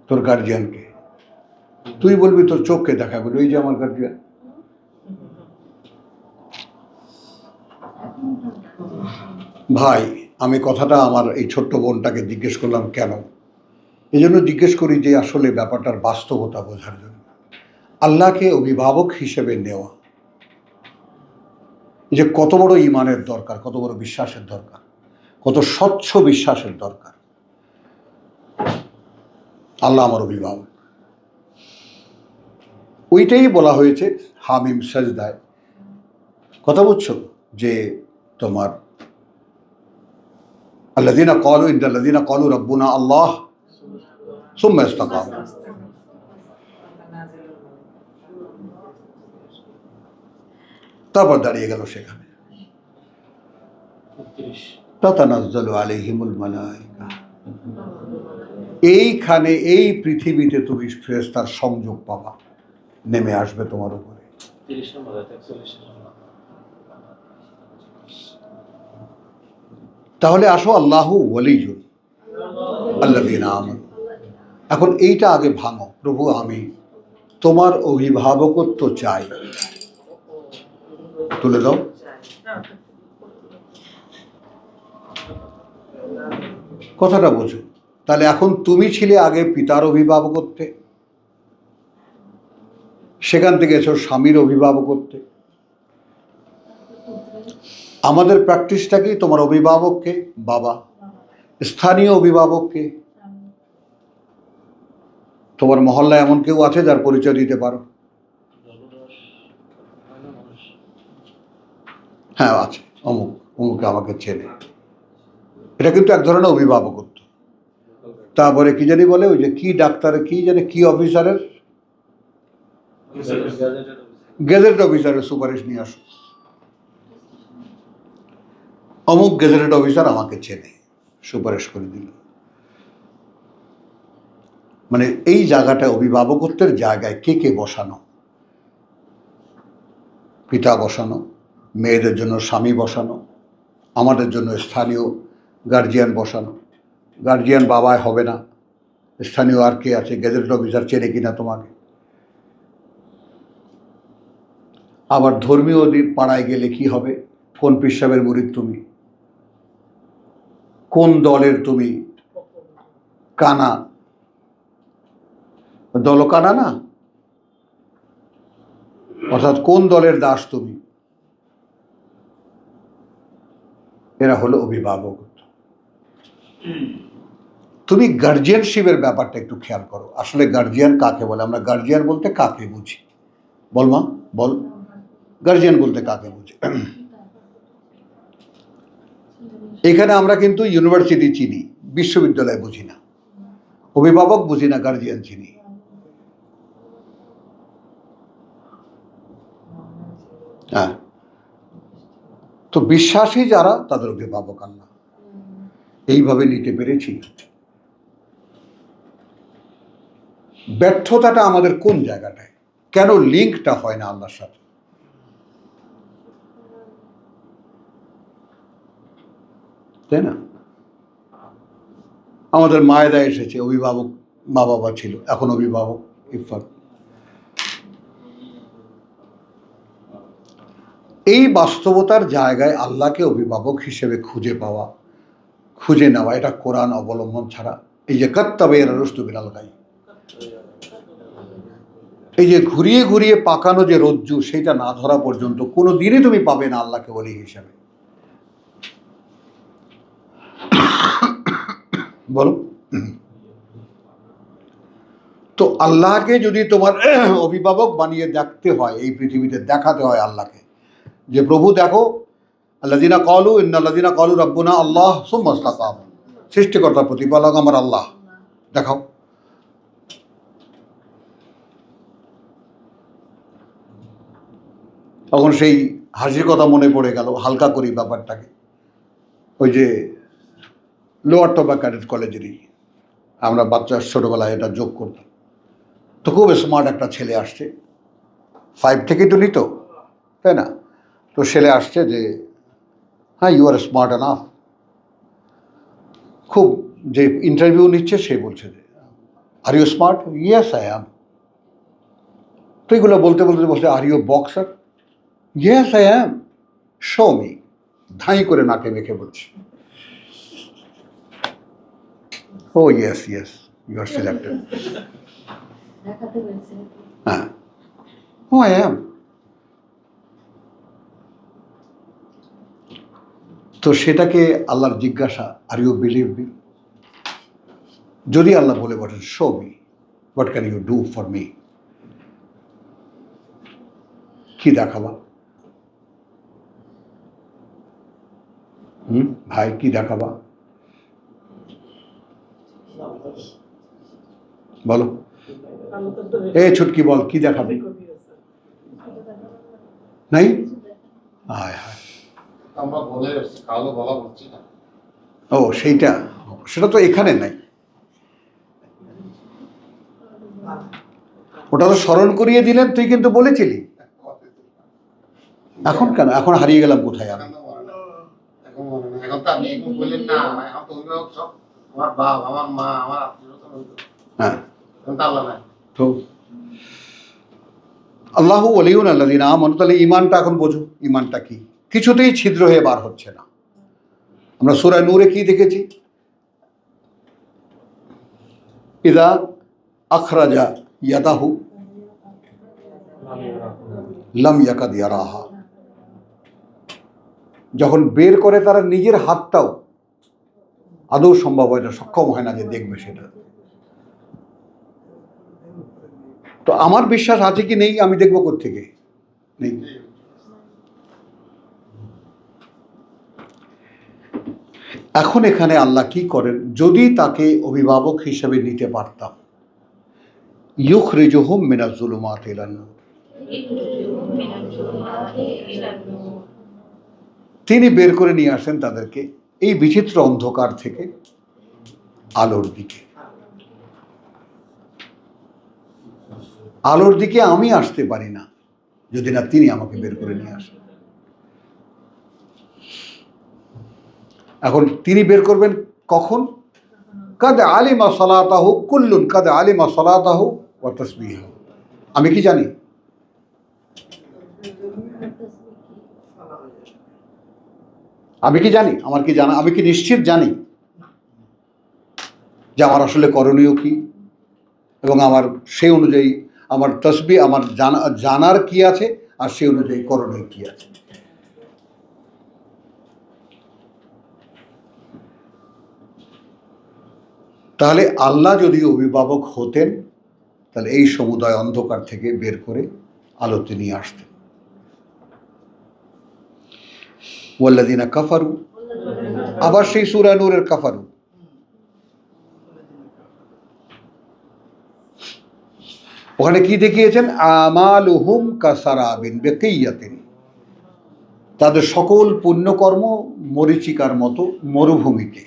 তোর গার্জিয়ানকে? তুই বলবি তোর চোখকে দেখা, বলি ওই যে আমার গার্জিয়ান। ভাই, আমি কথাটা আমার এই ছোট্ট বোনটাকে জিজ্ঞেস করলাম কেন, এই জন্য জিজ্ঞেস করি যে আসলে ব্যাপারটার বাস্তবতা বোঝার জন্য। আল্লাহকে অভিভাবক হিসেবে নেওয়া, এই যে কত বড় ঈমানের দরকার, কত বড় বিশ্বাসের দরকার, কত স্বচ্ছ বিশ্বাসের দরকার। আল্লাহ আমার অভিভাবক, ওইটাই বলা হয়েছে হামিম সাজদায়। কথা বুঝছো? যে তোমার আল্লাযীনা ক্বালু ইন্নাল্লাযীনা ক্বালু রাব্বুনা আল্লাহ সুম্মা ইসতাকামু, তারপর দাঁড়িয়ে গেল সেখানে তাতানাজ্জালু আলাইহিমুল মালায়েকা। এইখানে এই পৃথিবীতে তুমি ফেরেশতার সংযোগ পাবা, নেমে আসবে তোমার উপরে। তাহলে আসো, আল্লাহু ওয়ালিয়ুল আল্লাযীনা আমানু। এখন এইটা আগে ভাঙো, প্রভু আমি তোমার অভিভাবকত্ব চাই, তুলে দাও। কথাটা বোঝো। তাহলে এখন তুমি ছিলে আগে পিতার অভিভাবকত্বে, সেখান থেকে এসো স্বামীর অভিভাবকত্বে। আমাদের প্র্যাকটিসটা কি? তোমার অভিভাবককে বাবা, স্থানীয় অভিভাবককে। তোমার মহল্লায় এমন কেউ আছে যার পরিচয় দিতে পারো? হ্যাঁ আছে, অমুক অমুকে আমাকে চেনে। এটা কিন্তু এক ধরনের অভিভাবকত্ব। তারপরে কি জানি বলে, ওই যে কি ডাক্তারের কি জানি কি অফিসারের, গেজেট অফিসারের সুপারিশ নিয়ে আসো, অমুক গেজেটেড অফিসার আমাকে চেনে, সুপারিশ করে দিল। মানে এই জায়গাটা অভিভাবকত্বের জায়গায় কে কে বসানো? পিতা বসানো, মেয়েদের জন্য স্বামী বসানো, আমাদের জন্য স্থানীয় গার্জিয়ান বসানো। গার্জিয়ান বাবায় হবে না, স্থানীয় আর কে আছে? গেজেটেড অফিসার চেনে কিনা তোমাকে। আবার ধর্মীয় পাড়ায় গেলে কি হবে? কোন পীর সাহেবের মুরিদ তুমি, কোন দলের তুমি কানা, দলকানা না, অর্থাৎ কোন দলের দাস তুমি। এরা হলো অভিভাবক। তুমি গার্জিয়ানশিপের ব্যাপারটা একটু খেয়াল করো। আসলে গার্জিয়ান কাকে বলে? আমরা গার্জিয়ান বলতে কাকে বুঝি? বল মা, বল, গার্জিয়ান বলতে কাকে বুঝি? এখানে আমরা কিন্তু ইউনিভার্সিটি চিনি, বিশ্ববিদ্যালয় বুঝি না, অভিভাবক বুঝি না, গার্জিয়ান চিনি। বিশ্বাসী যারা তাদের অভিভাবক আল্লাহ। এইভাবে নিতে পেরেছি। ব্যর্থতাটা আমাদের কোন জায়গাটায়? কেন লিঙ্কটা হয় না আল্লাহর সাথে? তাই না? আমাদের মায়েরা এসেছে, অভিভাবক মা বাবা ছিল, এখন অভিভাবক ইফাত। এই বাস্তবতার জায়গায় আল্লাহকে অভিভাবক হিসেবে খুঁজে পাওয়া, খুঁজে নেওয়া, এটা কোরআন অবলম্বন ছাড়া। এই যে কাত্তাবে রুস্তু বিনাল গাই, এই যে ঘুরিয়ে ঘুরিয়ে পাকানো যে রজ্জু, সেটা না ধরা পর্যন্ত কোনো দিনই তুমি পাবে না আল্লাহকে ওলি হিসেবে। বলো, তো আল্লাহকে যদি তোমার অভিভাবক বানিয়ে দেখতে হয়, এই পৃথিবীতে দেখাতে হয় আল্লাহকে, যে প্রভু দেখো, আল্লাযিনা ক্বালু ইন্নাল্লাযিনা ক্বালু রাব্বুনা আল্লাহ সুম্মা ইসতাকামু, সৃষ্টিকর্তা প্রতিপালক আমার আল্লাহ, দেখাও। তখন সেই হাসির কথা মনে পড়ে গেল, হালকা করি ব্যাপারটাকে। ওই যে লোয়ার টবা ক্যাডেট কলেজেরই আমরা বাচ্চা ছোটোবেলায় এটা যোগ করতাম। তো খুব স্মার্ট একটা ছেলে আসছে, 5 থেকেই তো নিত, তাই না? তো ছেলে আসছে যে হ্যাঁ, ইউ আর স্মার্ট এনাফ। খুব যে ইন্টারভিউ নিচ্ছে সে বলছে যে are you smart? Yes I am. তো এগুলো বলতে বলতে বলছে are you boxer? Yes I am. Show me. ধাই করে নাকে মেখে বলছে, oh yes yes, you are selected. হ্যাঁ, ও আই অ্যাম। তো সেটাকে আল্লাহর জিজ্ঞাসা, আর ইউ বিলিভ মি? যদি আল্লাহ বলে বলেন show me, what can you do for me, কি দেখাবা? ভাই কি দেখাবা? বলো, এ ছুটকি বল, কি দেখাবে? নাই? হায় হায়, আমরা বলে কালো বলা বলছি না। ও সেইটা, সেটা তো এখানে নাই। ওটা তো স্মরণ করিয়ে দিলেন, তুই কিন্তু বলেছিলি। এখন কেন? এখন হারিয়ে গেলাম কোথায় আমি? এখন মনে নেই। এখন তো আপনি এখন বললেন না, এখন তো অভিভাবক সব আমার বাপ, আমার মা, আমার আত্মীয়স্বজন হইতো। হ্যাঁ, এখন তো আল্লাহ নাই। তো আল্লাহু ওয়ালিউন আল্লাযিনা আমানু, তাহলে ঈমানটা এখন বোঝো, ঈমানটা কি? কিছুতেই ছিদ্র হয়ে বার হচ্ছে না। আমরা সূরা নূরে কি দেখেছি? ইযা আখরাজা ইয়াদাহু লাম ইয়াকাদ ইয়ারাহা, যখন বের করে তারা নিজের হাতটাও আদৌ সম্ভব হয় না, সক্ষম হয় না যে দেখবে সেটা। তো আমার বিশ্বাস আছে কি নেই, আমি দেখবো কোত্থেকে? নেই। এখন এখানে আল্লাহ কি করেন? যদি তাকে অভিভাবক হিসেবে নিতে পারতাম, ইউখরিজুহুম মিনাজ যুলুমাতি ইলান নূর, তিনি বের করে নিয়ে আসেন তাদেরকে এই বিচিত্র অন্ধকার থেকে আলোর দিকে। আলোর দিকে আমি আসতে পারি না যদি না তিনি আমাকে বের করে নিয়ে আসেন। এখন তিনি বের করবেন কখন? কাদ আলিমা সালাতাহু কুল্লুন, কাদ আলিমা সালাতাহু ওয়া তাসবিহাহু। আমি কি জানি? আমি কি জানি? আমার কি জানা? আমি কি নিশ্চিত জানি যে আমার আসলে করণীয় কি, এবং আমার সেই অনুযায়ী আমার তসবিহ, আমার জানার কি আছে, আর সেই অনুযায়ী করণীয় কি আছে? তাহলে আল্লাহ যদি অভিভাবক হতেন, তাহলে এই সমুদয় অন্ধকার থেকে বের করে আলোতে নিয়ে আসতেন। ওয়াল্লাযিনা কাফারু, আবার সেই সূরা নূরের কাফারু। ওখানে কি দেখিয়েছেন? আমালুহুম কাসারাবিন বিকিয়াতিন, তাদের সকল পুণ্যকর্ম মরীচিকার মতো মরুভূমিতে।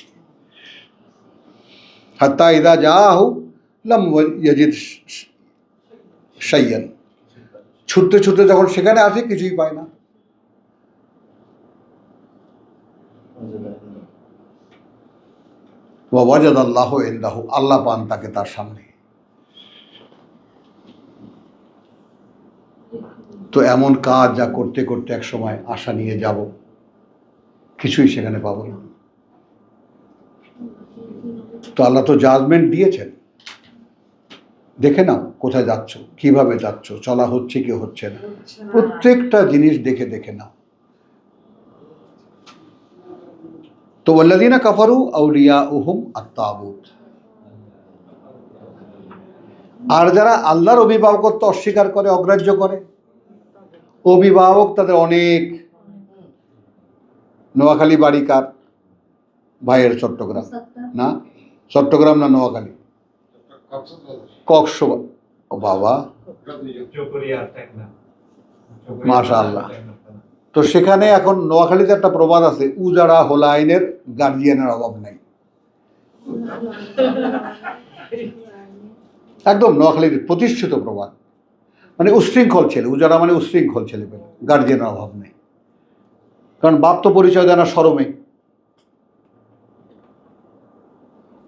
হাত্তা ইদা জাআহু লাম ইয়াজিদ শাইয়ান, ছুটতে ছুটতে যখন সেখানে আসে কিছুই পায় না। ওয়া ওয়াজাদাল্লাহু ইনদাহু, আল্লাহ পান তাকে তার সামনে। তো এমন কাজ যা করতে করতে এক সময় আশা নিয়ে যাব, কিছুই সেখানে পাবো না। তো আল্লাহ তো জাজমেন্ট দিয়েছেন, দেখে নাও কোথায় যাচ্ছ, কিভাবে যাচ্ছ, চলা হচ্ছে কি হচ্ছে না, প্রত্যেকটা জিনিস দেখে দেখে নাও। তো ওয়াল্লাযীনা কাফারু আউলিয়াউহুম আত-তাগুত, আর যারা আল্লাহর অভিভাবকত্ব অস্বীকার করে, অগ্রাহ্য করে, অভিভাবক তাদের অনেক। নোয়াখালী বাড়ি কার? ভাইয়ের চট্টগ্রাম না, চট্টগ্রাম না নোয়াখালী? কক্সবাজার। ও বাবা, মাশাআল্লাহ। তো সেখানে এখন নোয়াখালীতে একটা প্রবাদ আছে, উজাড়া হোলাইনের গার্জিয়ানের অভাব নাই। একদম নোয়াখালীর প্রতিষ্ঠিত প্রবাদ, মানে উশৃঙ্খল ছেলে, উজাড়া মানে উশৃঙ্খল ছেলে পেলে, গার্জিয়ানের অভাব নেই। কারণ বাপ তো পরিচয় দেয় না শরমে।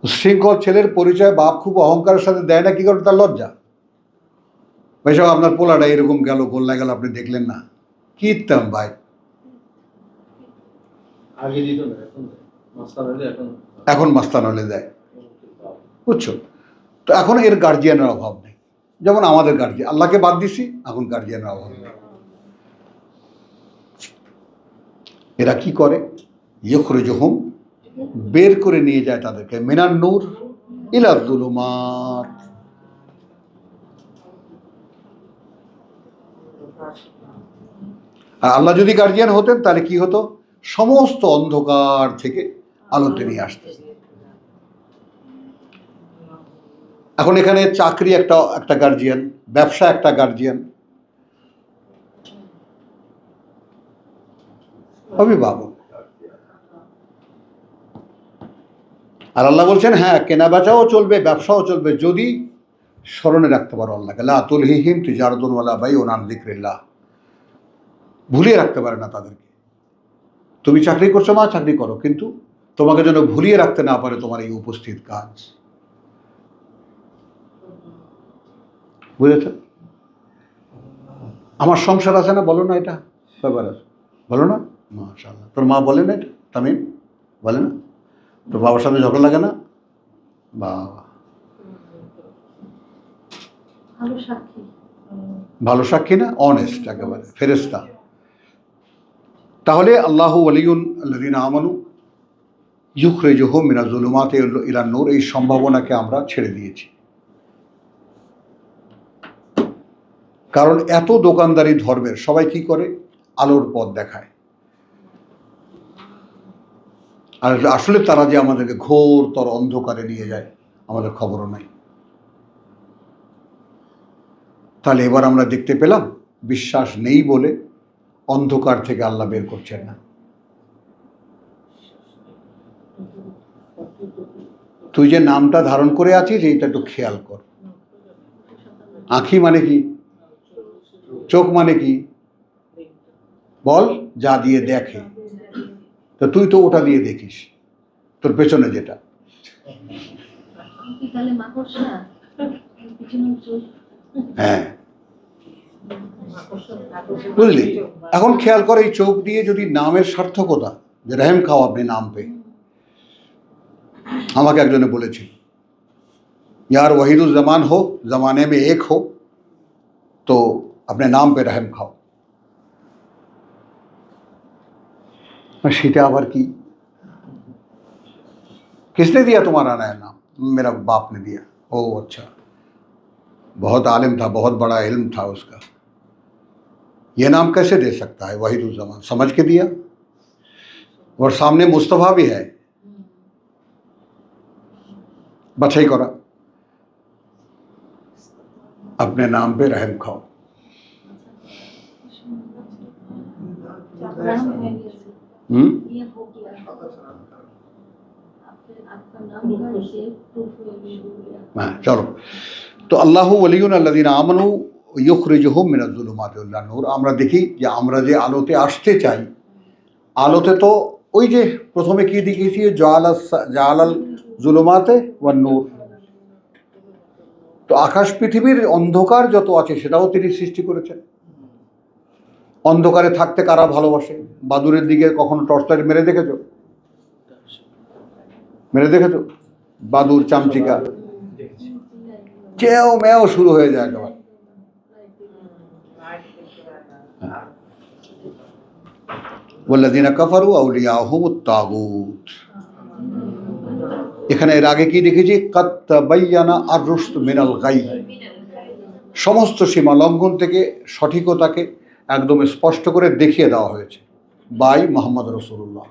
উশৃঙ্খল ছেলের পরিচয় বাপ খুব অহংকারের সাথে দেয় না, কি করে? তার লজ্জা। ভাইসব আপনার পোলাটা এরকম গেল, গোল্লা গেল, আপনি দেখলেন না, কি ইত্তাম ভাই। এখন মাস্তান হলে দেয়, বুঝছো? তো এখন এর গার্জিয়ানের অভাব নেই, যেমন আমাদের গার্জিয়ান, আল্লাহকে বাদ দিছি, এখন গার্জিয়ানের অভাব নেই। এরা কি করে? ইখরিজুহুম, বের করে নিয়ে যায় তাদেরকে, মিনান নূর ইলা যুলুমাত। আর আল্লাহ যদি গার্জিয়ান হতেন তাহলে কি হতো? সমস্ত অন্ধকার থেকে আলোতে নিয়ে আসতেন। এখন এখানে চাকরি একটা গার্জিয়ান, ব্যবসা একটা গার্জিয়ান, অভিভাবক। আর আল্লাহ বলছেন হ্যাঁ, কেনা বেচাও চলবে, ব্যবসাও চলবে, যদি স্মরণে রাখতে পারো আল্লাহকে। লা তুলহিহিম তিজারাতুন ওয়ালা বাইউন আন যিকরিল্লাহ, ভুলিয়ে রাখতে পারে না তাদেরকে। তুমি চাকরি করছো মা, চাকরি করো, কিন্তু তোমাকে যেন ভুলিয়ে রাখতে না পারে তোমার এই উপস্থিত কাজ। বুঝেছ? আমার সংসার আছে না, বলো না, এটা ব্যাপার আছে, বলো না। মাশাআল্লাহ, তোর মা বলে না এটা? তামিম বলে না? তোর বাবার সাথে ঝগড়া লাগে না? বাবা, ভালো সাক্ষী না, অনেস্ট একেবারে, ফেরেশতা। তাহলে আল্লাহু ওয়ালিয়ুল লাযিনা আমানু ইউখরিজুহুম মিনাজ যুলুমাতি ইলান নূর, এই সম্ভাবনাকে আমরা ছেড়ে দিয়েছি। কারণ এত দোকানদারি ধর্মের, সবাই কি করে? আলোর পথ দেখায়, আর আসলে তারা যে আমাদেরকে ঘোরতর অন্ধকারে নিয়ে যায় আমাদের খবরও নাই। তাহলে এবার আমরা দেখতে পেলাম, বিশ্বাস নেই বলে অন্ধকার থেকে আল্লাহ বের করছেন না। তুই যে নামটা ধারণ করে আছিস এইটা একটু খেয়াল কর। আঁখি মানে কি? চোখ মানে কি? বল, যা দিয়ে দেখে। তো তুই তো ওটা দিয়ে দেখিস, তোর পেছনে যেটা। হ্যাঁ, বুঝলি? এখন খেয়াল করে, এই চোখ দিয়ে যদি নামের সার্থকতা, যে রহেম খাও আপনি নাম পেয়ে। আমাকে একজনে বলেছিল, यार वहीदुल जमान हो, जमाने में एक हो, तो अपने नाम पे रहम खाओ। सीता आवर की, किसने दिया तुम्हारा नया नाम? मेरा बाप ने दिया। ओ अच्छा, बहुत आलिम था, बहुत बड़ा इल्म था उसका, ये नाम कैसे दे सकता है? वहीदुल जमान समझ के दिया, और सामने मुस्तफ़ा भी है, बछाई करा, अपने नाम पे रहम खाओ। হুম হ্যাঁ চলো। তো আল্লাহু ওয়ালিউন আল্লাযিনা আমানু ইউখরিজুহুম মিনাজ যুলুমাতি ইলান নূর। আমরা দেখি যে আমরা যে আলোতে আসতে চাই, আলোতে তো ওই যে প্রথমে কি দেখিয়েছি, জাআলাল যুলুমাতে ওয়ান নূর। তো আকাশ পৃথিবীর অন্ধকার যত আছে সেটাও তিনি সৃষ্টি করেছেন। অন্ধকারে থাকতে কারা ভালোবাসে? বাদুরের দিকে কখনো টর্চ লাইট মেরে দেখেছো? মেরে দেখেছো? বাদুর চামচিকা চেও মেও শুরু হয়ে যায় একেবারে। ওয়াল্লাযিনা কাফারু আউলিয়াহুমুত তাগুত। এখানে এর আগে কি দেখেছি, কাদ তাবায়্যানা আর-রুশদ মিনাল গাই। সমস্ত সীমা লঙ্ঘন থেকে সঠিকতাকে একদম স্পষ্ট করে দেখিয়ে দেওয়া হয়েছে বাই মুহাম্মদ রাসূলুল্লাহ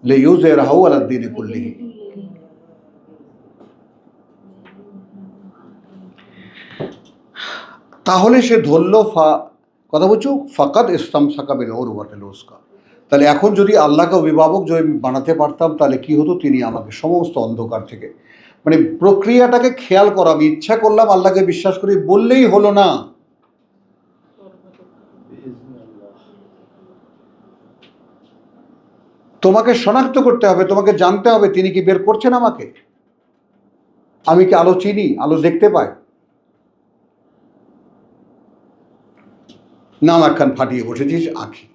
লিইউযিরাহু আলা দ্বীনি কুল্লিহি। তাহলে সে ধরল কথা বলছো ফাকাদ ইসতামসাকা বিল উরওয়াতিল উসকা। তাহলে এখন যদি আল্লাহকে অভিভাবক যদি বানাতে পারতাম তাহলে কি হতো, তিনি আমাকে সমস্ত অন্ধকার থেকে, মানে প্রক্রিয়াটাকে খেয়াল করা। আমি ইচ্ছা করলাম আল্লাহকে বিশ্বাস করি বললেই হলো না, তোমাকে শনাক্ত করতে হবে, তোমাকে জানতে হবে তিনি কি বের করছেন আমাকে। আমি কি আলো চিনি, আলো দেখতে পাই? না আমার কান ফাটিয়ে বসেছিস আঁখি।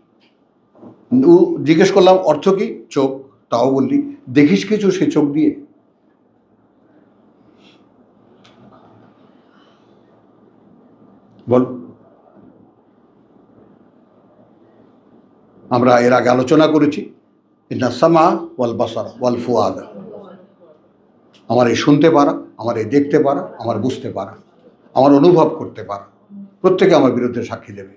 জিজ্ঞেস করলাম অর্থ কি, চোখ, তাও বললি। দেখিস কিছু সে চোখ দিয়ে? বল। আমরা এর আগে আলোচনা করেছি ইন্না সামা ওয়াল বাসার ওয়াল ফুয়াদ। আমার এই শুনতে পারা, আমার এই দেখতে পারা, আমার বুঝতে পারা, আমার অনুভব করতে পারা, প্রত্যেকে আমার বিরুদ্ধে সাক্ষী দেবে।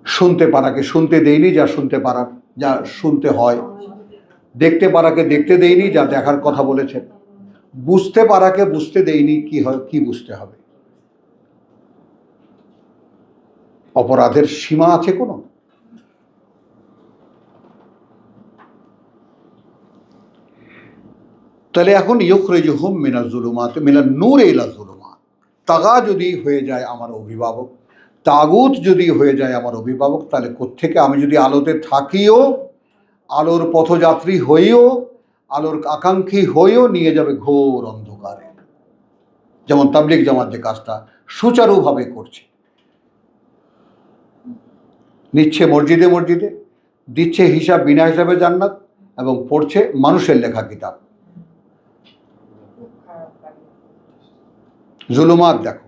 শুনতে পারাকে শুনতে দেইনি যা শুনতে পারার, যা শুনতে হয়। দেখতে পারাকে দেখতে দেইনি যা দেখার কথা বলেছেন। বুঝতে পারাকে বুঝতে দেইনি কি হয়, কি বুঝতে হবে। অপরাধের সীমা আছে কোনো? তাহলে এখন ইউখরিজুহুম মিনাজ যুলুমাত মিনান নূর ইলা যুলুমাত। তাগা যদি হয়ে যায় আমার অভিভাবক, তাগুত যদি হয়ে যায় আমার অভিভাবক, তাহলে কোত্থেকে, আমি যদি আলোতে থাকিও, আলোর পথযাত্রী হইও, আলোর আকাঙ্ক্ষী হইও, নিয়ে যাবে ঘোর অন্ধকারে। যেমন তাবলিগ জামাত যে কাজটা সুচারুভাবে করছে, নিচ্ছে মসজিদে মসজিদে, দিচ্ছে হিসাব বিনা হিসাবে জান্নাত, এবং পড়ছে মানুষের লেখা কিতাব। জুলুমাত দেখো।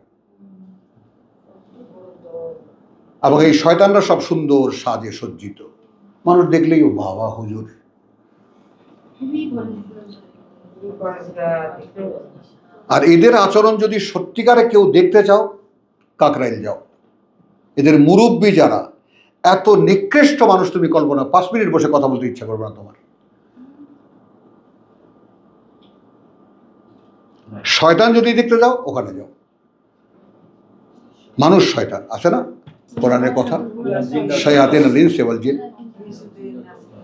এবং এই শয়তানরা সব সুন্দর সাজে সজ্জিত, মানুষ দেখলেই ও বাবা হুজুর। আর এদের আচরণ যদি সত্যিকারে কেউ দেখতে চাও, কাকরাইল যাও। এদের মুরব্বী যারা, এত নিকৃষ্ট মানুষ তুমি কল্পনা, 5 মিনিট বসে কথা বলতে ইচ্ছা করবে না তোমার। শয়তান যদি দেখতে যাও ওখানে যাও। মানুষ শয়তান আছে না কোরআনের কথা, শায়াতিনুল ইনসি ওয়াল জিন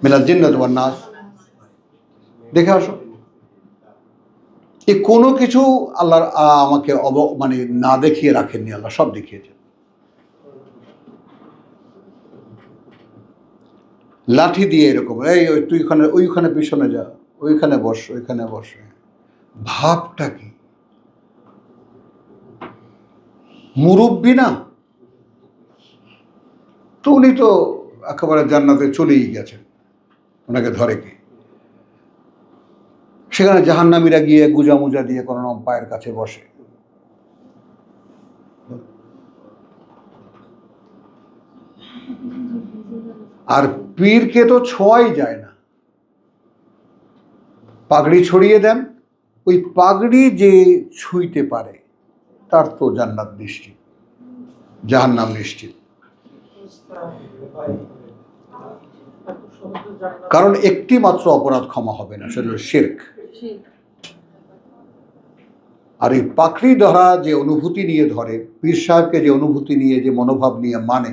মিনাল জিন্নাতি ওয়ান নাস। দেখে আসো। এই কোনো কিছু আল্লাহ আমাকে মানে না দেখিয়ে রাখেননি, আল্লাহ সব দেখিয়েছেন। লাঠি দিয়ে এরকম, এই তুই ওইখানে পিছনে যা, ওইখানে বস, ওইখানে বস। ভাবটা কি? মুরব্বী না তো, উনি তো একেবারে জান্নাতে চলেই গেছেন, ওনাকে ধরে কে? সেখানে জাহান্নামীরা গিয়ে গুজা মুজা দিয়ে কোনো পায়ের কাছে বসে। আর পীরকে তো ছোঁয়াই যায় না। পাগড়ি ছড়িয়ে দেন, ওই পাগড়ি যে ছুঁইতে পারে তার তো জান্নাত নিশ্চিত, জাহান্নাম নিশ্চিত। কারণ একটি মাত্র অপরাধ ক্ষমা হবে না, সেটা হলো শিরক। আর এই পাকড়ি ধরা যে অনুভূতি নিয়ে ধরে, পীর সাহেবকে যে অনুভূতি নিয়ে, যে মনোভাব নিয়ে মানে,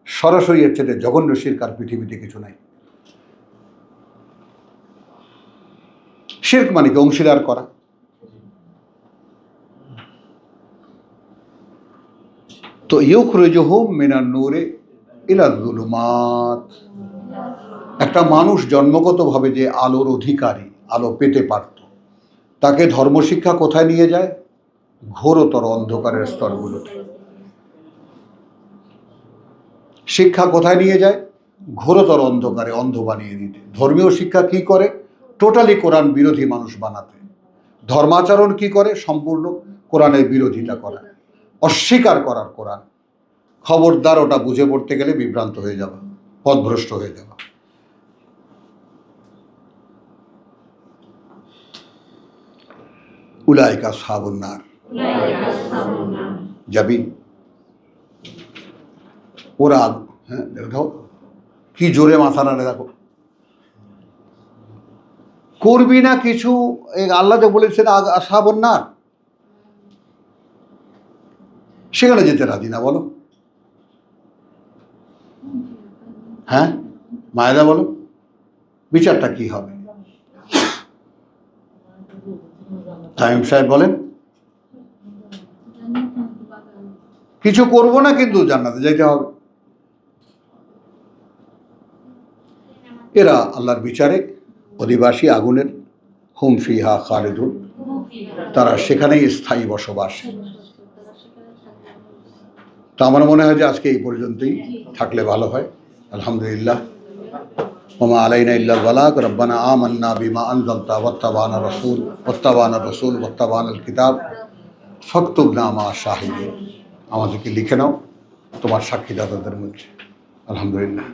সরাসরি এর চেয়ে জঘন্য শিরক আর পৃথিবীতে কিছু নাই। শিরক মানে কি? অংশীদার করা। তো ইউখরিজুহুম মিনান নূরি ইলা যুলুমাত। একটা মানুষ জন্মগতভাবে যে আলোর অধিকারী, আলো পেতে পারত, তাকে ধর্মশিক্ষা কোথায় নিয়ে যায়? ঘোরতর অন্ধকারের স্তরগুলোতে। শিক্ষা কোথায় নিয়ে যায়? ঘোরতর অন্ধকারে অন্ধ বানিয়ে দিতে। ধর্মীয় শিক্ষা কি করে? টোটালি কোরআন বিরোধী মানুষ বানাতে। ধর্মাচরণ কি করে? সম্পূর্ণ কোরআনের বিরোধিতা করা, অস্বীকার করার কোরআন। খবরদার, ওটা বুঝে পড়তে গেলে বিভ্রান্ত হয়ে যাবে, পথভ্রষ্ট হয়ে যাবে। উলাইকা আসহাবুন নার, যাবি ওরা। হ্যাঁ, দেখো কি জোরে মাথা নাড়ে, দেখো। করবি না কিছু, আল্লাহ তো বলেছেন আসহাবুন নার, সেখানে যেতে রাজি না, বলো। হ্যাঁ মায়েদা, বলো বিচারটা কি হবে? তাইম সাহেব বলেন কিছু করব না, কিন্তু জান্নাতে যাইতে হবে। এরা আল্লাহর বিচারে অধিবাসী আগুনের, হুম ফিহা খালিদুন, তারা সেখানেই স্থায়ী বসবাস। তো আমার মনে হয় যে আজকে এই পর্যন্তই থাকলে ভালো হয়। আলহামদুলিল্লাহ, ওমা আলাইনা ইল্লাল বালাগ, রব্বানা আমান্না বিমা আনজালতা ওয়াত্তাবানা রাসূল ওয়াত্তাবানাল কিতাব ফাকতুবনা মা শাহিদিন। আমাদেরকে লিখে নাও তোমার সাক্ষীদাতাদের মধ্যে। আলহামদুলিল্লাহ।